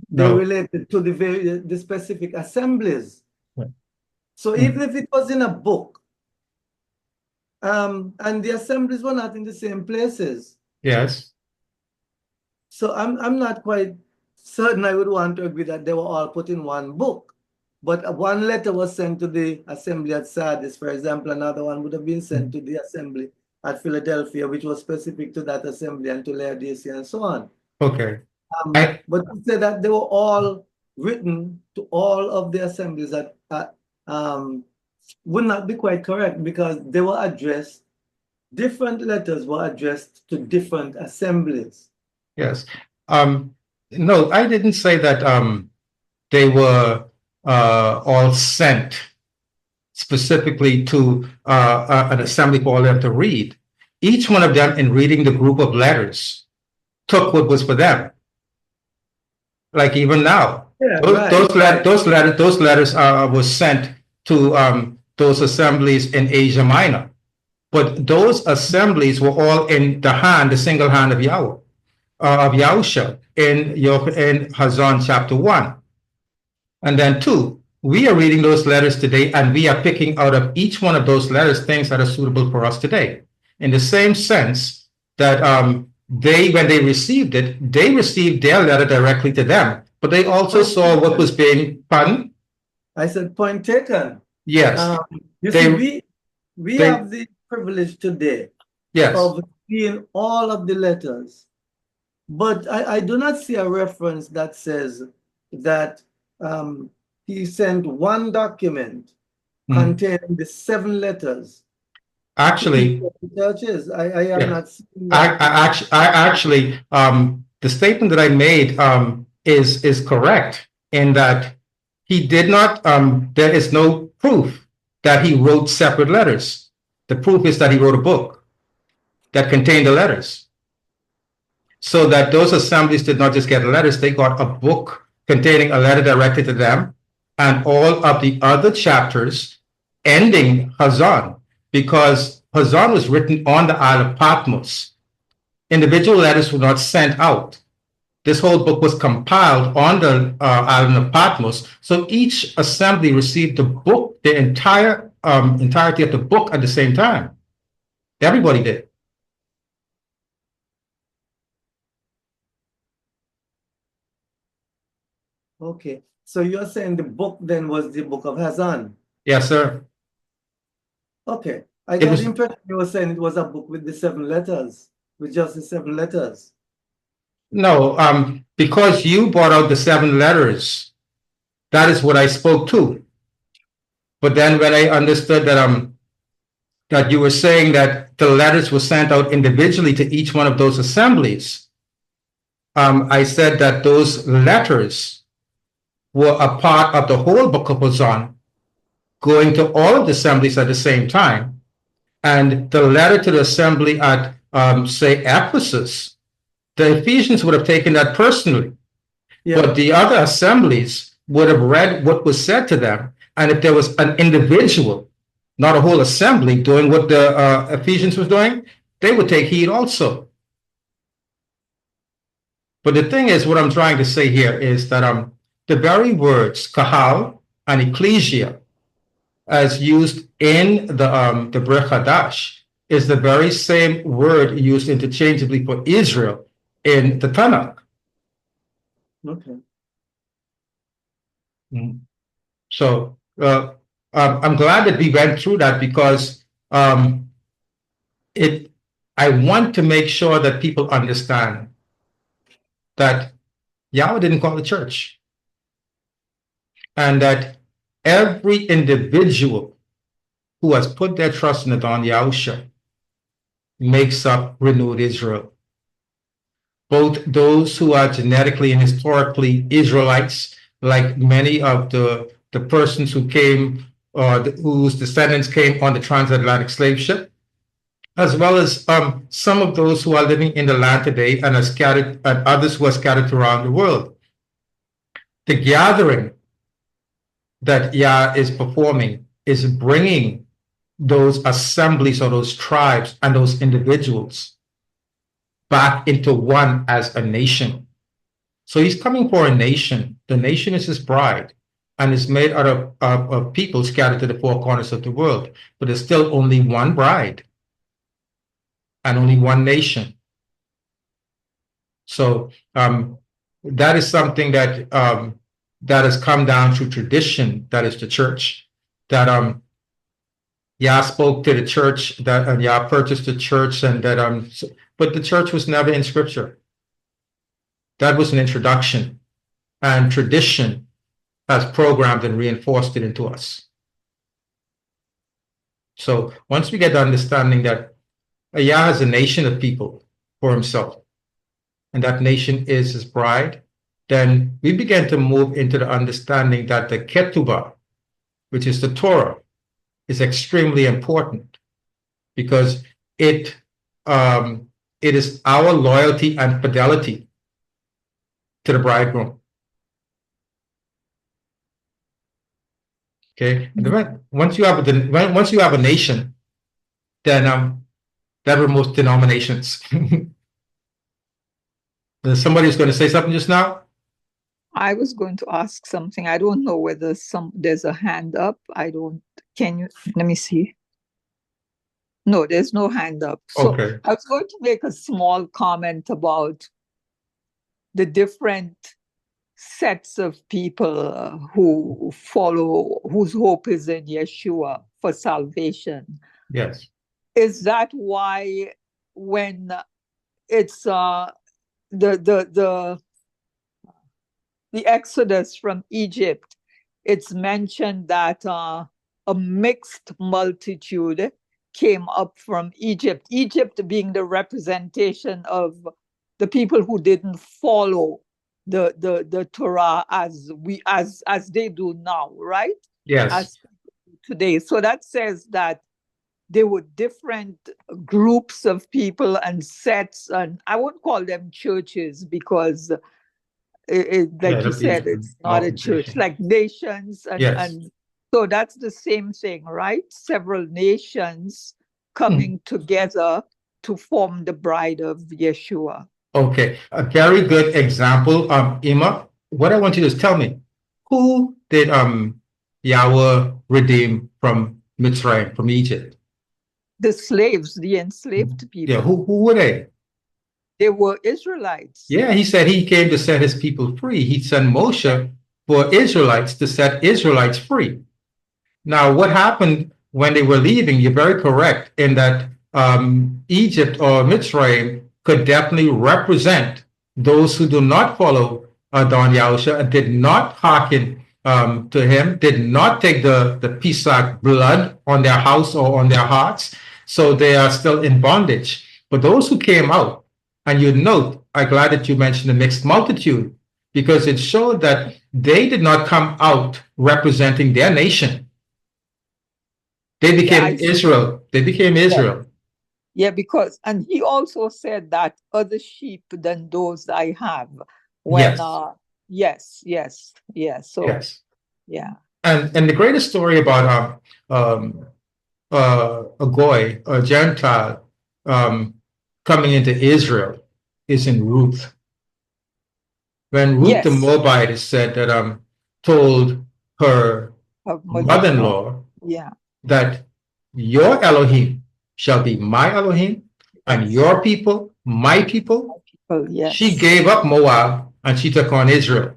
D: They
A: No.
D: related to the specific assemblies. So
A: Mm.
D: even if it was in a book, and the assemblies were not in the same places.
A: Yes.
D: So I'm not quite certain I would want to agree that they were all put in one book. But one letter was sent to the assembly at Sardis, for example. Another one would have been sent to the assembly at Philadelphia, which was specific to that assembly, and to Laodicea and so on.
A: Okay. I
D: But to say that they were all written to all of the assemblies that would not be quite correct, because they were addressed, different letters were addressed to different assemblies.
A: yes. No, I didn't say that they were all sent specifically to an assembly for all them to read. Each one of them, in reading the group of letters, took what was for them. like even now.
D: Yeah,
A: Those letters was sent to those assemblies in Asia Minor. But those assemblies were all in the single hand of Yahweh, of Yahusha in Hazon chapter 1. And then 2, we are reading those letters today, and we are picking out of each one of those letters things that are suitable for us today. In the same sense that when they received it, they received their letter directly to them, but they also saw what was being, pardon?
D: I said, point taken.
A: Yes.
D: You see, we have the privilege today
A: Yes.
D: of seeing all of the letters, but I do not see a reference that says that he sent one document containing the 7 letters.
A: Actually,
D: churches. I am not seeing that.
A: Actually, the statement that I made is correct in that he did not. There is no proof that he wrote separate letters. The proof is that he wrote a book that contained the letters. So that those assemblies did not just get letters; they got a book containing a letter directed to them, and all of the other chapters ending Hazon, because Hazon was written on the Isle of Patmos. Individual letters were not sent out. This whole book was compiled on the island of Patmos. So each assembly received the book, the entirety of the book at the same time. Everybody did.
D: Okay. So you're saying the book then was the book of Hazan?
A: Yes, sir.
D: Okay. I got the impression you were saying it was a book with the 7 letters, with just the 7 letters.
A: No, because you brought out the 7 letters, that is what I spoke to. But then when I understood that that you were saying that the letters were sent out individually to each one of those assemblies, I said that those letters were a part of the whole book of Hazon, going to all of the assemblies at the same time. And the letter to the assembly at, say, Ephesus, the Ephesians would have taken that personally. Yeah. But the other assemblies would have read what was said to them. And if there was an individual, not a whole assembly, doing what the Ephesians was doing, they would take heed also. But the thing is, what I'm trying to say here is that the very words kahal and ecclesia, as used in the Brit Hadash, is the very same word used interchangeably for Israel in the Tanakh.
D: Okay.
A: So I'm glad that we went through that, because I want to make sure that people understand that Yahweh didn't call the church, and that every individual who has put their trust in the Don Yahusha makes up renewed Israel. Both those who are genetically and historically Israelites, like many of the persons who came, whose descendants came on the transatlantic slave ship, as well as some of those who are living in the land today and are scattered, and others who are scattered around the world. The gathering that Yah is performing is bringing those assemblies or those tribes and those individuals back into one as a nation. So he's coming for a nation. The nation is his bride, and is made out of people scattered to the 4 corners of the world. But there's still only one bride and only one nation. So that is something that that has come down through tradition. That is the church. That Yah spoke to the church, that Yah purchased the church, and that but the church was never in Scripture. That was an introduction, and tradition has programmed and reinforced it into us. So once we get the understanding that Yah has a nation of people for himself, and that nation is his bride, then we begin to move into the understanding that the ketubah, which is the Torah, is extremely important, because it is our loyalty and fidelity to the bridegroom. Okay, and then once you have a nation, then that removes denominations. There's somebody who's going to say something just now.
B: I was going to ask something. I don't know whether there's a hand up. Can you, let me see. No, there's no hand up. So
A: Okay.
B: I was going to make a small comment about the different sets of people whose hope is in Yeshua for salvation.
A: Yes.
B: Is that why when it's the Exodus from Egypt, it's mentioned that a mixed multitude came up from Egypt, Egypt being the representation of the people who didn't follow the Torah as they do now, right?
A: Yes.
B: As today. So that says that there were different groups of people and sets, and I won't call them churches because like you said, it's not a church, like nations, and so that's the same thing, right? Several nations coming together to form the bride of Yeshua.
A: Okay, a very good example. Ima, what I want you to do is tell me, who did Yahweh redeem from Mitzrayim, from Egypt?
B: The slaves, the enslaved people.
A: Yeah, who were they?
B: They were Israelites.
A: Yeah, he said he came to set his people free. He sent Moshe for Israelites to set Israelites free. Now, what happened when they were leaving? You're very correct in that Egypt or Mitzrayim could definitely represent those who do not follow Adon Yahusha and did not hearken to him, did not take the Pesach blood on their house or on their hearts. So they are still in bondage. But those who came out, and you note, I'm glad that you mentioned the mixed multitude, because it showed that they did not come out representing their nation. They became Israel. They became Israel.
B: Yeah, because, and he also said that other sheep than those I have. When,
A: yes.
B: So,
A: yes.
B: Yeah.
A: And the greatest story about a goy, a Gentile, coming into Israel is in Ruth. When Ruth the Moabite is said that told her mother-in-law that your Elohim shall be my Elohim and your people my people. She gave up Moab and she took on Israel.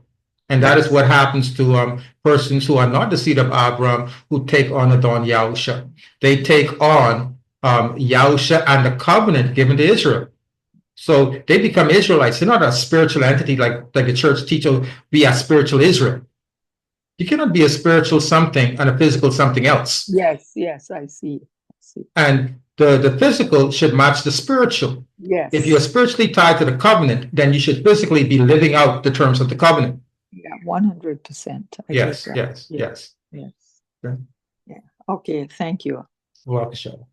A: And that is what happens to persons who are not the seed of Abraham, who take on Adon Yahusha. They take on Yahusha and the covenant given to Israel. So they become Israelites. They're not a spiritual entity like the church teaches, be a spiritual Israel. You cannot be a spiritual something and a physical something else.
B: Yes, I see.
A: And the physical should match the spiritual.
B: Yes.
A: If you're spiritually tied to the covenant, then you should physically be living out the terms of the covenant.
B: Yeah, 100%.
A: Yes.
B: Yeah. Okay, thank you.
A: Ruach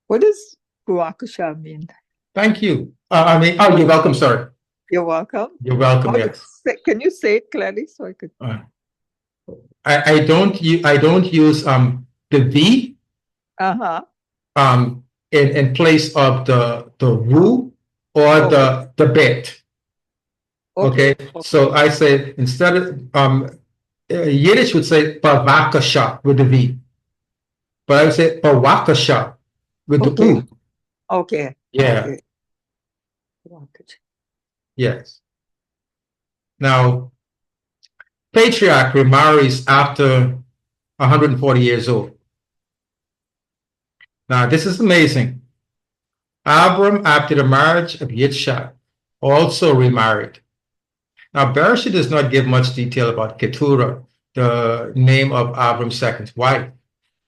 B: What does Ruach mean?
A: Thank you. You're welcome, sorry.
B: You're welcome.
A: You're welcome, yes.
B: Can you say it clearly so I could?
A: I don't use the V in place of the ru or the bet. Okay. So I say instead of Yiddish would say pavakasha with the V, but I would say pawakasha with the U.
B: Okay.
A: Yeah.
B: Okay.
A: Yes. Now, patriarch remarries after 140 years old. Now, this is amazing. Abram, after the marriage of Yitzchak, also remarried. Now, Bereshit does not give much detail about Keturah, the name of Abram's second wife.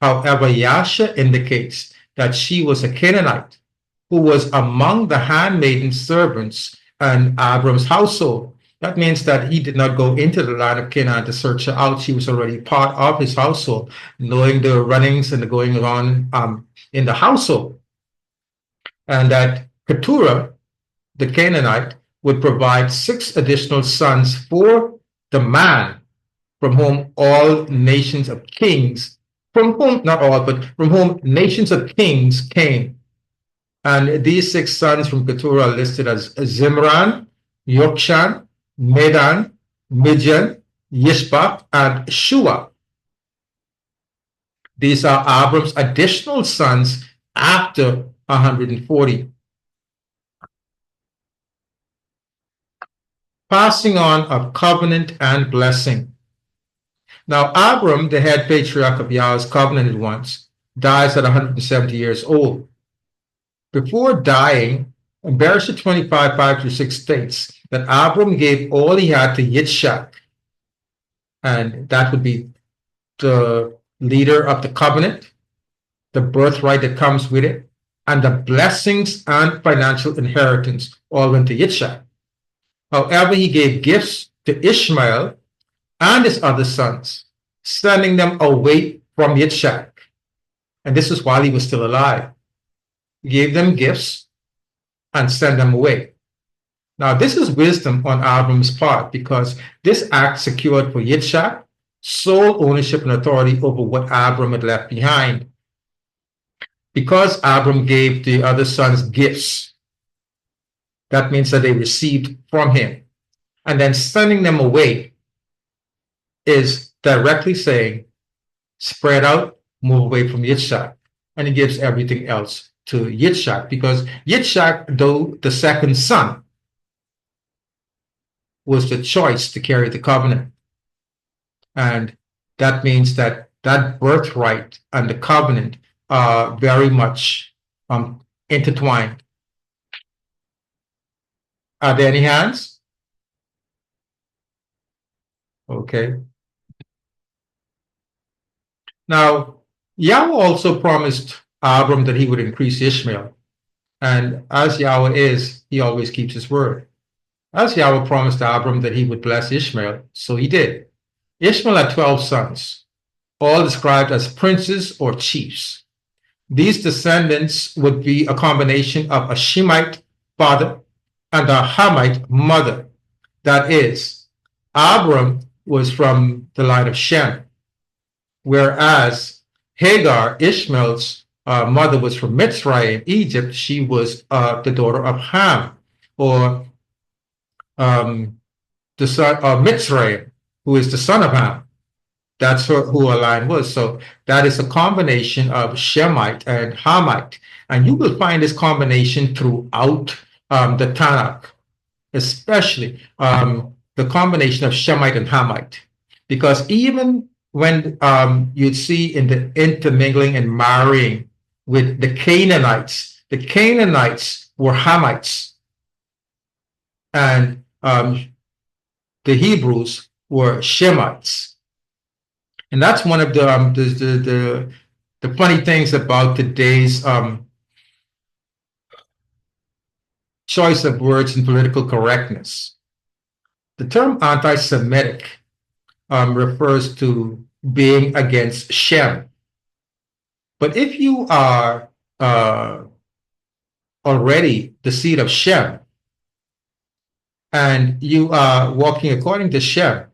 A: However, Yasha indicates that she was a Canaanite who was among the handmaiden servants in Abram's household. That means that he did not go into the land of Canaan to search her out. She was already part of his household, knowing the runnings and the going on in the household. And that Keturah, the Canaanite, would provide 6 additional sons for the man from whom all nations of kings, from whom, not all, but from whom nations of kings came. And these 6 sons from Keturah are listed as Zimran, Yokshan, Medan, Midian, Yishbak, and Shua. These are Abram's additional sons after 140. Passing on of covenant and blessing. Now, Abram, the head patriarch of Yahweh's covenanted ones, dies at 170 years old. Before dying, Bereshit 25, 5-6 states that Abram gave all he had to Yitzchak, and that would be the leader of the covenant, the birthright that comes with it, and the blessings and financial inheritance all went to Yitzchak. However, he gave gifts to Ishmael and his other sons, sending them away from Yitzchak. And this is while he was still alive. He gave them gifts and sent them away. Now, this is wisdom on Abram's part, because this act secured for Yitzchak sole ownership and authority over what Abram had left behind. Because Abram gave the other sons gifts, that means that they received from him. And then sending them away is directly saying, spread out, move away from Yitzchak. And he gives everything else to Yitzchak, because Yitzchak, though the second son, was the choice to carry the covenant. And that means that that birthright and the covenant are very much intertwined. Are there any hands? Okay. Now, Yahweh also promised Abram that he would increase Ishmael. And as Yahweh is, he always keeps his word. As Yahweh promised Abram that he would bless Ishmael, so he did. Ishmael had 12 sons, all described as princes or chiefs. These descendants would be a combination of a Shemite father and a Hamite mother. That is, Abram was from the line of Shem, whereas Hagar, Ishmael's mother, was from Mitzrayim, Egypt. She was the daughter of Ham, or the son of Mitzrayim, who is the son of Ham. That's who her line was. So that is a combination of Shemite and Hamite. And you will find this combination throughout the Tanakh, especially the combination of Shemite and Hamite. Because even when you'd see in the intermingling and marrying with the Canaanites were Hamites. And the Hebrews were Shemites. And that's one of the funny things about today's choice of words and political correctness. The term anti-Semitic refers to being against Shem. But if you are already the seed of Shem, and you are walking according to Shem,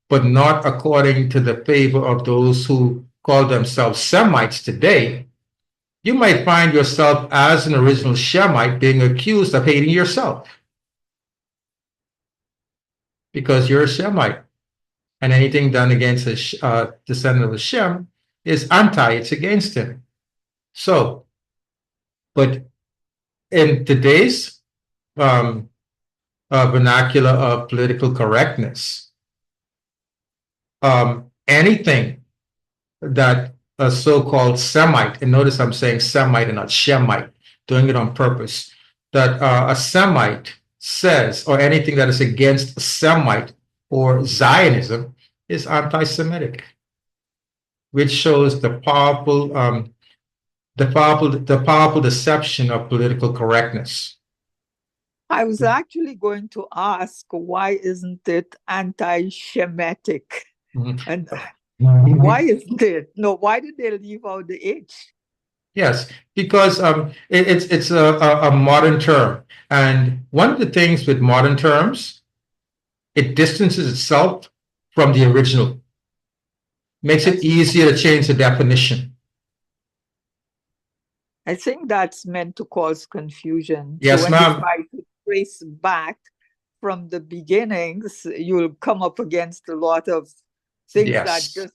A: but not according to the favor of those who call themselves Semites today, you might find yourself as an original Shemite being accused of hating yourself, because you're a Shemite, and anything done against a descendant of Shem is anti, it's against him. So, but in today's vernacular of political correctness, anything that a so-called Semite, and notice I'm saying Semite and not Shemite, doing it on purpose, that a Semite says, or anything that is against Semite or Zionism, is anti-Semitic, which shows the powerful deception of political correctness.
B: I was actually going to ask, why isn't it anti-Shemitic? And why isn't it? No, why did they leave out the H?
A: Yes, because it's a modern term. And one of the things with modern terms, it distances itself from the original. Makes it easier to change the definition.
B: I think that's meant to cause confusion.
A: Yes,
B: so when
A: ma'am.
B: you try to trace back from the beginnings, you'll come up against a lot of things that
A: Yes.
B: just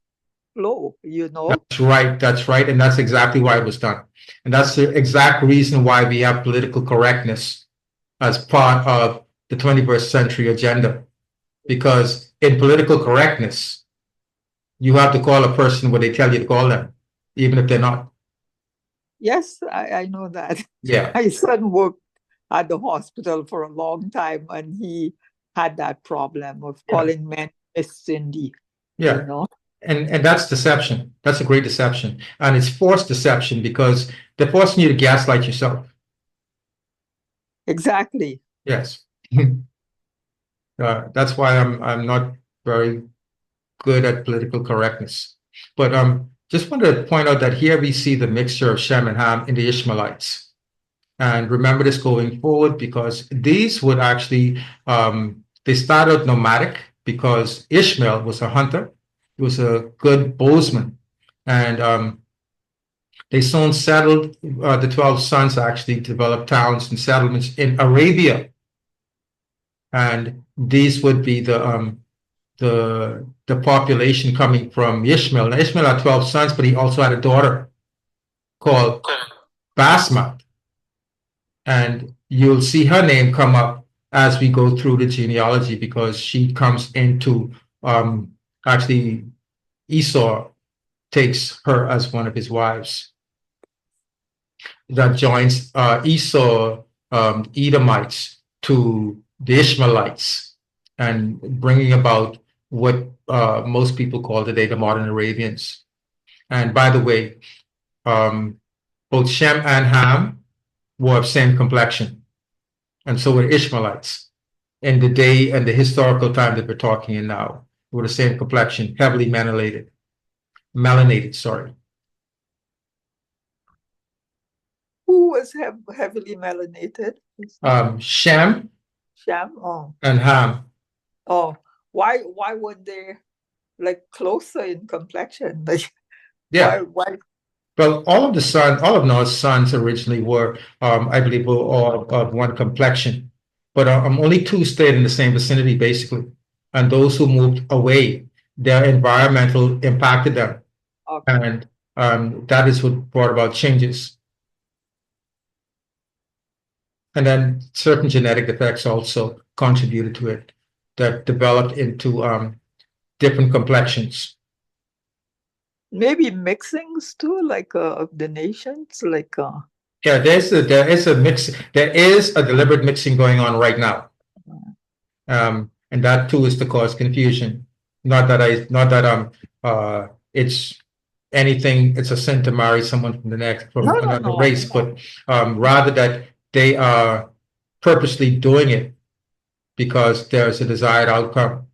B: flow, you know?
A: That's right. That's right. And that's exactly why it was done. And that's the exact reason why we have political correctness as part of the 21st century agenda. Because in political correctness, you have to call a person what they tell you to call them, even if they're not.
B: Yes, I know that.
A: Yeah.
B: My son worked at the hospital for a long time, and he had that problem of calling men Miss Cindy,
A: Yeah.
B: you know?
A: And that's deception. That's a great deception. And it's forced deception because they're forcing you to gaslight yourself.
B: Exactly.
A: Yes. That's why I'm not very good at political correctness. But just wanted to point out that here we see the mixture of Shem and Ham in the Ishmaelites. And remember this going forward, because these would actually, they started nomadic because Ishmael was a hunter. He was a good bowsman. And they soon settled, the 12 sons actually developed towns and settlements in Arabia. And these would be the population coming from Ishmael. Now, Ishmael had 12 sons, but he also had a daughter called Basmat. And you'll see her name come up as we go through the genealogy, because she comes into, actually, Esau takes her as one of his wives. That joins Esau, Edomites, to the Ishmaelites, and bringing about what most people call today the modern Arabians. And by the way, both Shem and Ham were of same complexion, and so were Ishmaelites. In the day and the historical time that we're talking in now, were the same complexion, heavily melanated, sorry.
B: Who was heavily melanated?
A: Shem
B: Sham? Oh.
A: and Ham.
B: Oh, why were they like closer in complexion? Like,
A: Yeah.
B: why?
A: Well, all of Noah's sons originally were, I believe, were all of one complexion, but only two stayed in the same vicinity, basically. And those who moved away, their environmental impacted them,
B: Okay.
A: and that is what brought about changes. And then certain genetic defects also contributed to it, that developed into different complexions.
B: Maybe mixings too, like of the nations, like
A: Yeah, there is a mix. There is a deliberate mixing going on right now, and that too is to cause confusion. Not that it's anything. It's a sin to marry someone from
B: no,
A: another
B: no,
A: race,
B: no.
A: but rather that they are purposely doing it because there's a desired outcome.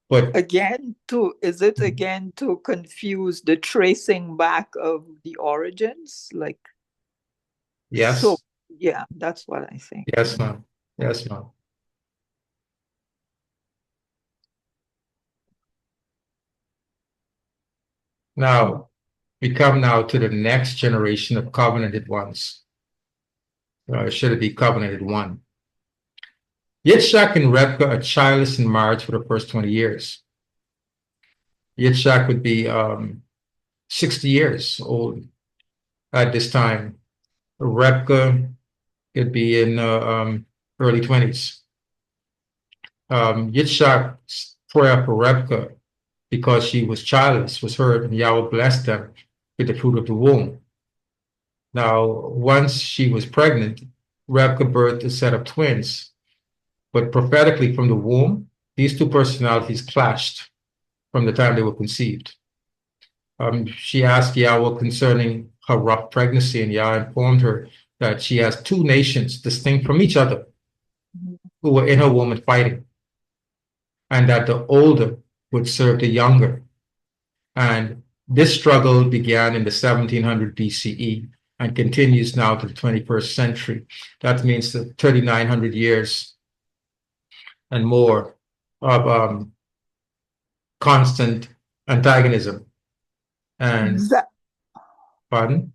A: But
B: Again, is it again to confuse the tracing back of the origins? Like,
A: yes,
B: so yeah, that's what I think.
A: yes, ma'am. Yes, ma'am. Now, we come now to the next generation of covenanted ones. Should it be covenanted one? Yitzhak and Rebekah are childless in marriage for the first 20 years. Yitzhak would be 60 years old at this time. Rebekah could be in early 20s. Yitzhak's prayer for Rebekah, because she was childless, was heard, and Yahweh blessed them with the fruit of the womb. Now, once she was pregnant, Rebekah birthed a set of twins. But prophetically from the womb, these two personalities clashed from the time they were conceived. She asked Yahweh concerning her rough pregnancy, and Yahweh informed her that she has two nations distinct from each other who were in her womb and fighting, and that the older would serve the younger. And this struggle began in the 1700 BCE and continues now to the 21st century. That means the 3,900 years and more of constant antagonism. And
B: That,
A: pardon?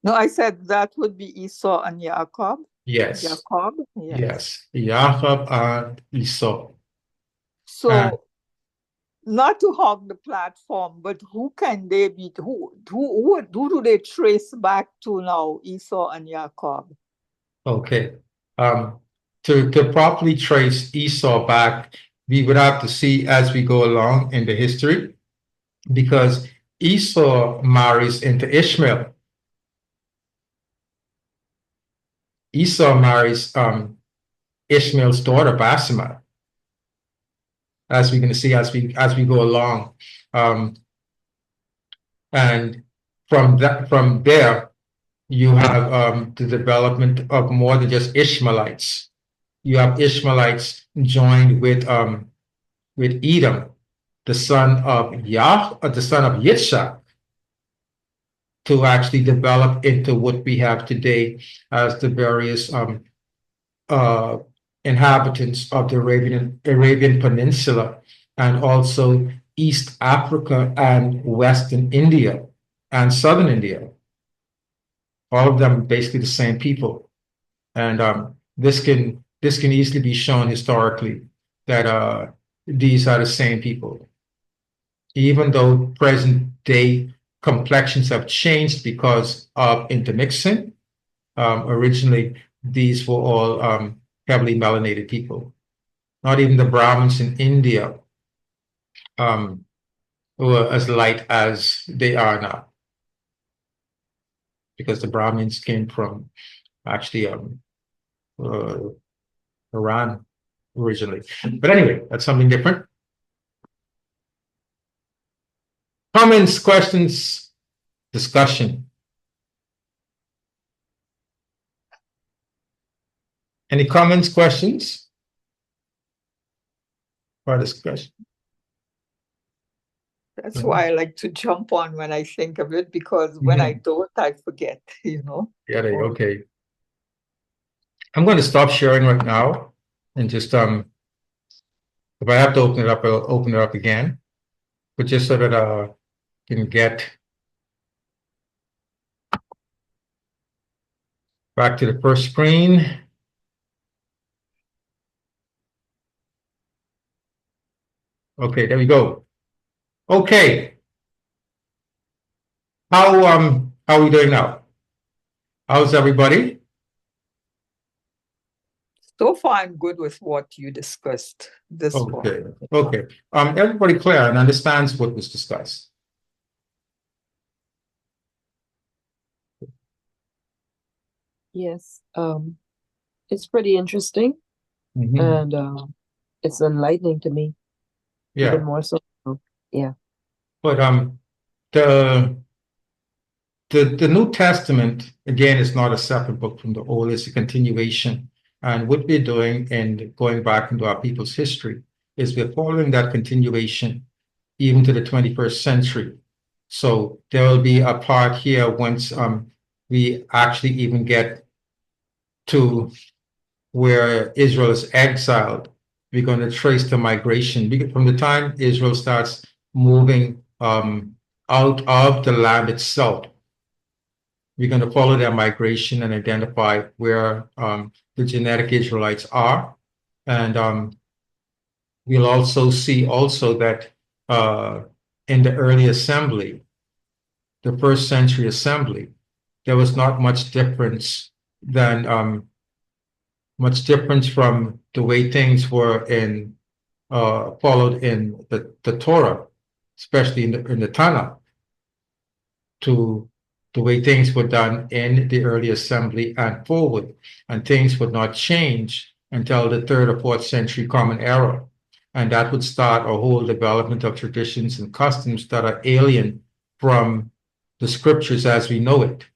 B: no, I said that would be Esau and Jacob.
A: Yes,
B: Jacob,
A: yes. Jacob and Esau. And
B: So, not to hog the platform, but who can they be? Who do they trace back to now, Esau and Jacob?
A: okay. To properly trace Esau back, we would have to see as we go along in the history, because Esau marries into Ishmael. Esau marries Ishmael's daughter Basemath, as we're going to see as we go along, and from there you have the development of more than just Ishmaelites. You have Ishmaelites joined with Edom, the son of the son of Yitzhak, to actually develop into what we have today as the various uh, inhabitants of the Arabian Peninsula, and also East Africa and Western India and Southern India. All of them basically the same people. And this can easily be shown historically that these are the same people, even though present day complexions have changed because of intermixing. Originally, these were all heavily melanated people. Not even the Brahmins in India um, were as light as they are now, because the Brahmins came from actually uh, Iran originally. But anyway, that's something different. Comments, questions, discussion. Any comments, questions, or discussion?
B: That's why I like to jump on when I think of it, because when I don't, I forget,
A: Yeah, okay. I'm going to stop sharing right now and just if I have to open it up, I'll open it up again. But just so that I can get back to the first screen. Okay, there we go. Okay. How are we doing now? How's everybody?
B: So far, I'm good with what you discussed this far.
A: Okay. Okay. Everybody clear and understands what was discussed?
C: Yes. It's pretty interesting,
A: Mhm.
C: and it's enlightening to me, even
A: Yeah.
C: more so. Yeah.
A: But the the New Testament, again, is not a separate book from the Old, it's a continuation. And what we're doing and going back into our people's history is we're following that continuation even to the 21st century. So there will be a part here once we actually even get to where Israel is exiled. We're going to trace the migration from the time Israel starts moving out of the land itself. We're going to follow their migration and identify where the genetic Israelites are. And we'll also see also that in the early assembly, the first century assembly, there was not much difference from the way things were followed in the Torah, especially in the Tanakh, to the way things were done in the early assembly and forward. And things would not change until the 3rd or 4th century Common Era. And that would start a whole development of traditions and customs that are alien from the scriptures as we know it.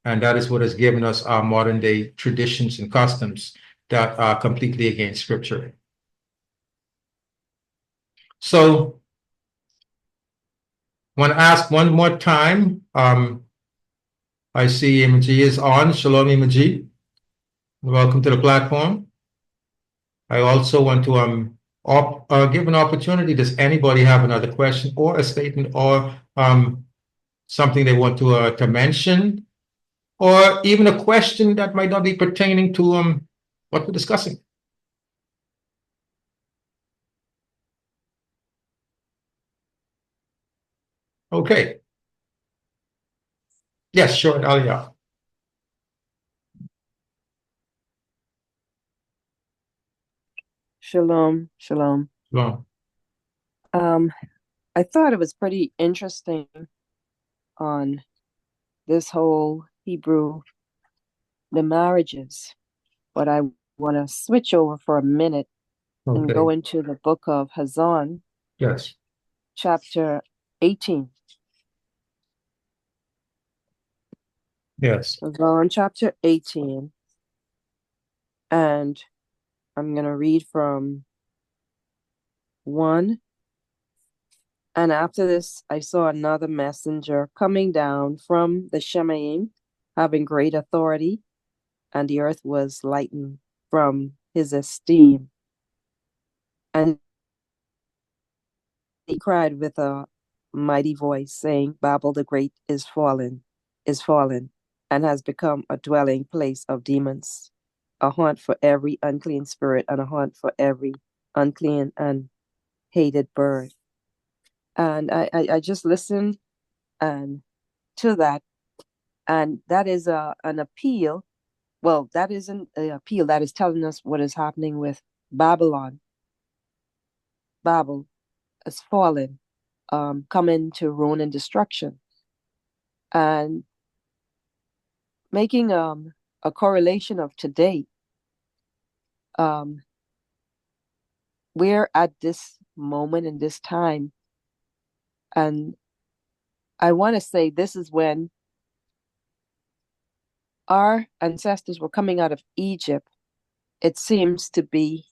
A: And that is what has given us our modern day traditions and customs that are completely against scripture. So I want to ask one more time. I see Imaji is on. Shalom, Imaji. Welcome to the platform. I also want to Give an opportunity. Does anybody have another question or a statement or something they want to mention, or even a question that might not be pertaining to what we're discussing? Okay. Yes, sure, Aliyah.
C: Shalom, shalom.
A: Well,
C: I thought it was pretty interesting on this whole Hebrew, the marriages, but I want to switch over for a minute and go
A: okay.
C: into the book of Hazan,
A: Yes.
C: chapter 18.
A: Yes.
C: Hazan, chapter 18. And I'm going to read from 1. And after this, I saw another messenger coming down from the Shemaim, having great authority, and the earth was lightened from his esteem. And he cried with a mighty voice, saying, Babel the Great is fallen, and has become a dwelling place of demons, a haunt for every unclean spirit, and a haunt for every unclean and hated bird. And I just listened and to that, and that is an appeal. Well, that isn't an appeal. That is telling us what is happening with Babylon. Babel has fallen, coming to ruin and destruction, and making a correlation of today. We're at this moment in this time, and I want to say this is when our ancestors were coming out of Egypt. It seems to be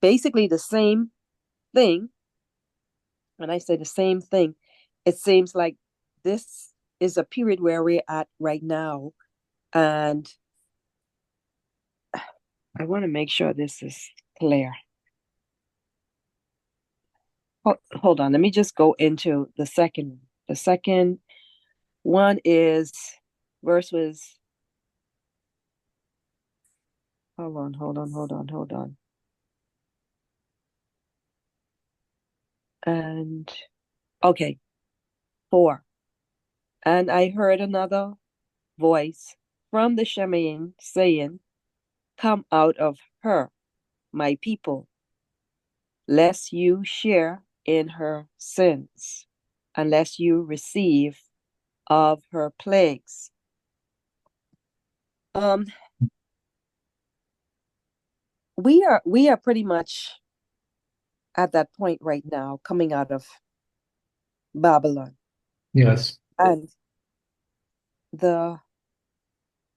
C: basically the same thing. When I say the same thing, it seems like this is a period where we're at right now. And I want to make sure this is clear. Hold on. Let me just go into the second one. The second one is verse was, hold on. And okay, 4. And I heard another voice from the Shemaim saying, Come out of her, my people, lest you share in her sins, unless you receive of her plagues. We are pretty much at that point right now, coming out of Babylon.
A: Yes.
C: And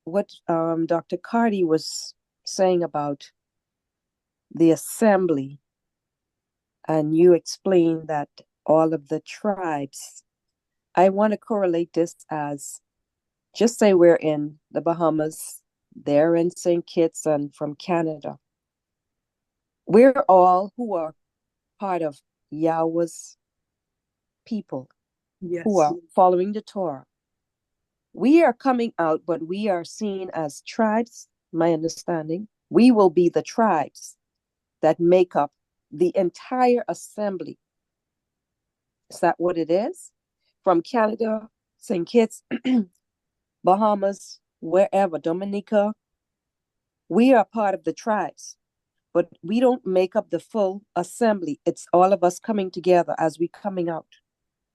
C: what Dr. Carty was saying about the assembly, and you explained that all of the tribes, I want to correlate this as, just say we're in the Bahamas, they're in St. Kitts and from Canada. We're all who are part of Yahweh's people,
B: Yes.
C: who are following the Torah. We are coming out, but we are seen as tribes, my understanding. We will be the tribes that make up the entire assembly. Is that what it is? From Canada, St. Kitts, Bahamas, wherever, Dominica, we are part of the tribes, but we don't make up the full assembly. It's all of us coming together as we coming out.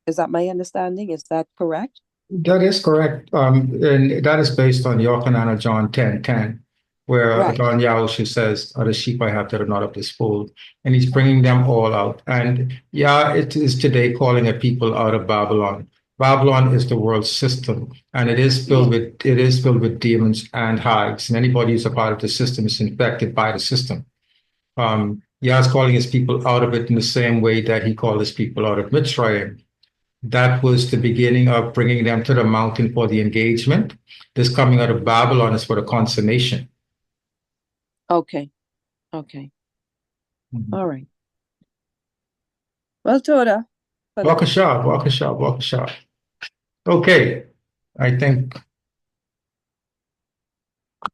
C: Is that my understanding? Is that correct?
A: That is correct. And that is based on Yochanan John 10:10, where
C: Right.
A: Don Yahushua says, Are the sheep I have that are not of this fold? And he's bringing them all out. And yeah, it is today calling a people out of Babylon. Babylon is the world system, and it is filled with demons and hives. And anybody who's a part of the system is infected by the system. Yah is calling his people out of it in the same way that he called his people out of Mitzrayim. That was the beginning of bringing them to the mountain for the engagement. This coming out of Babylon is for the consummation.
C: Okay. All right. Well, Toda.
A: Walk a shop, walk a shop, walk a shop. Okay, I think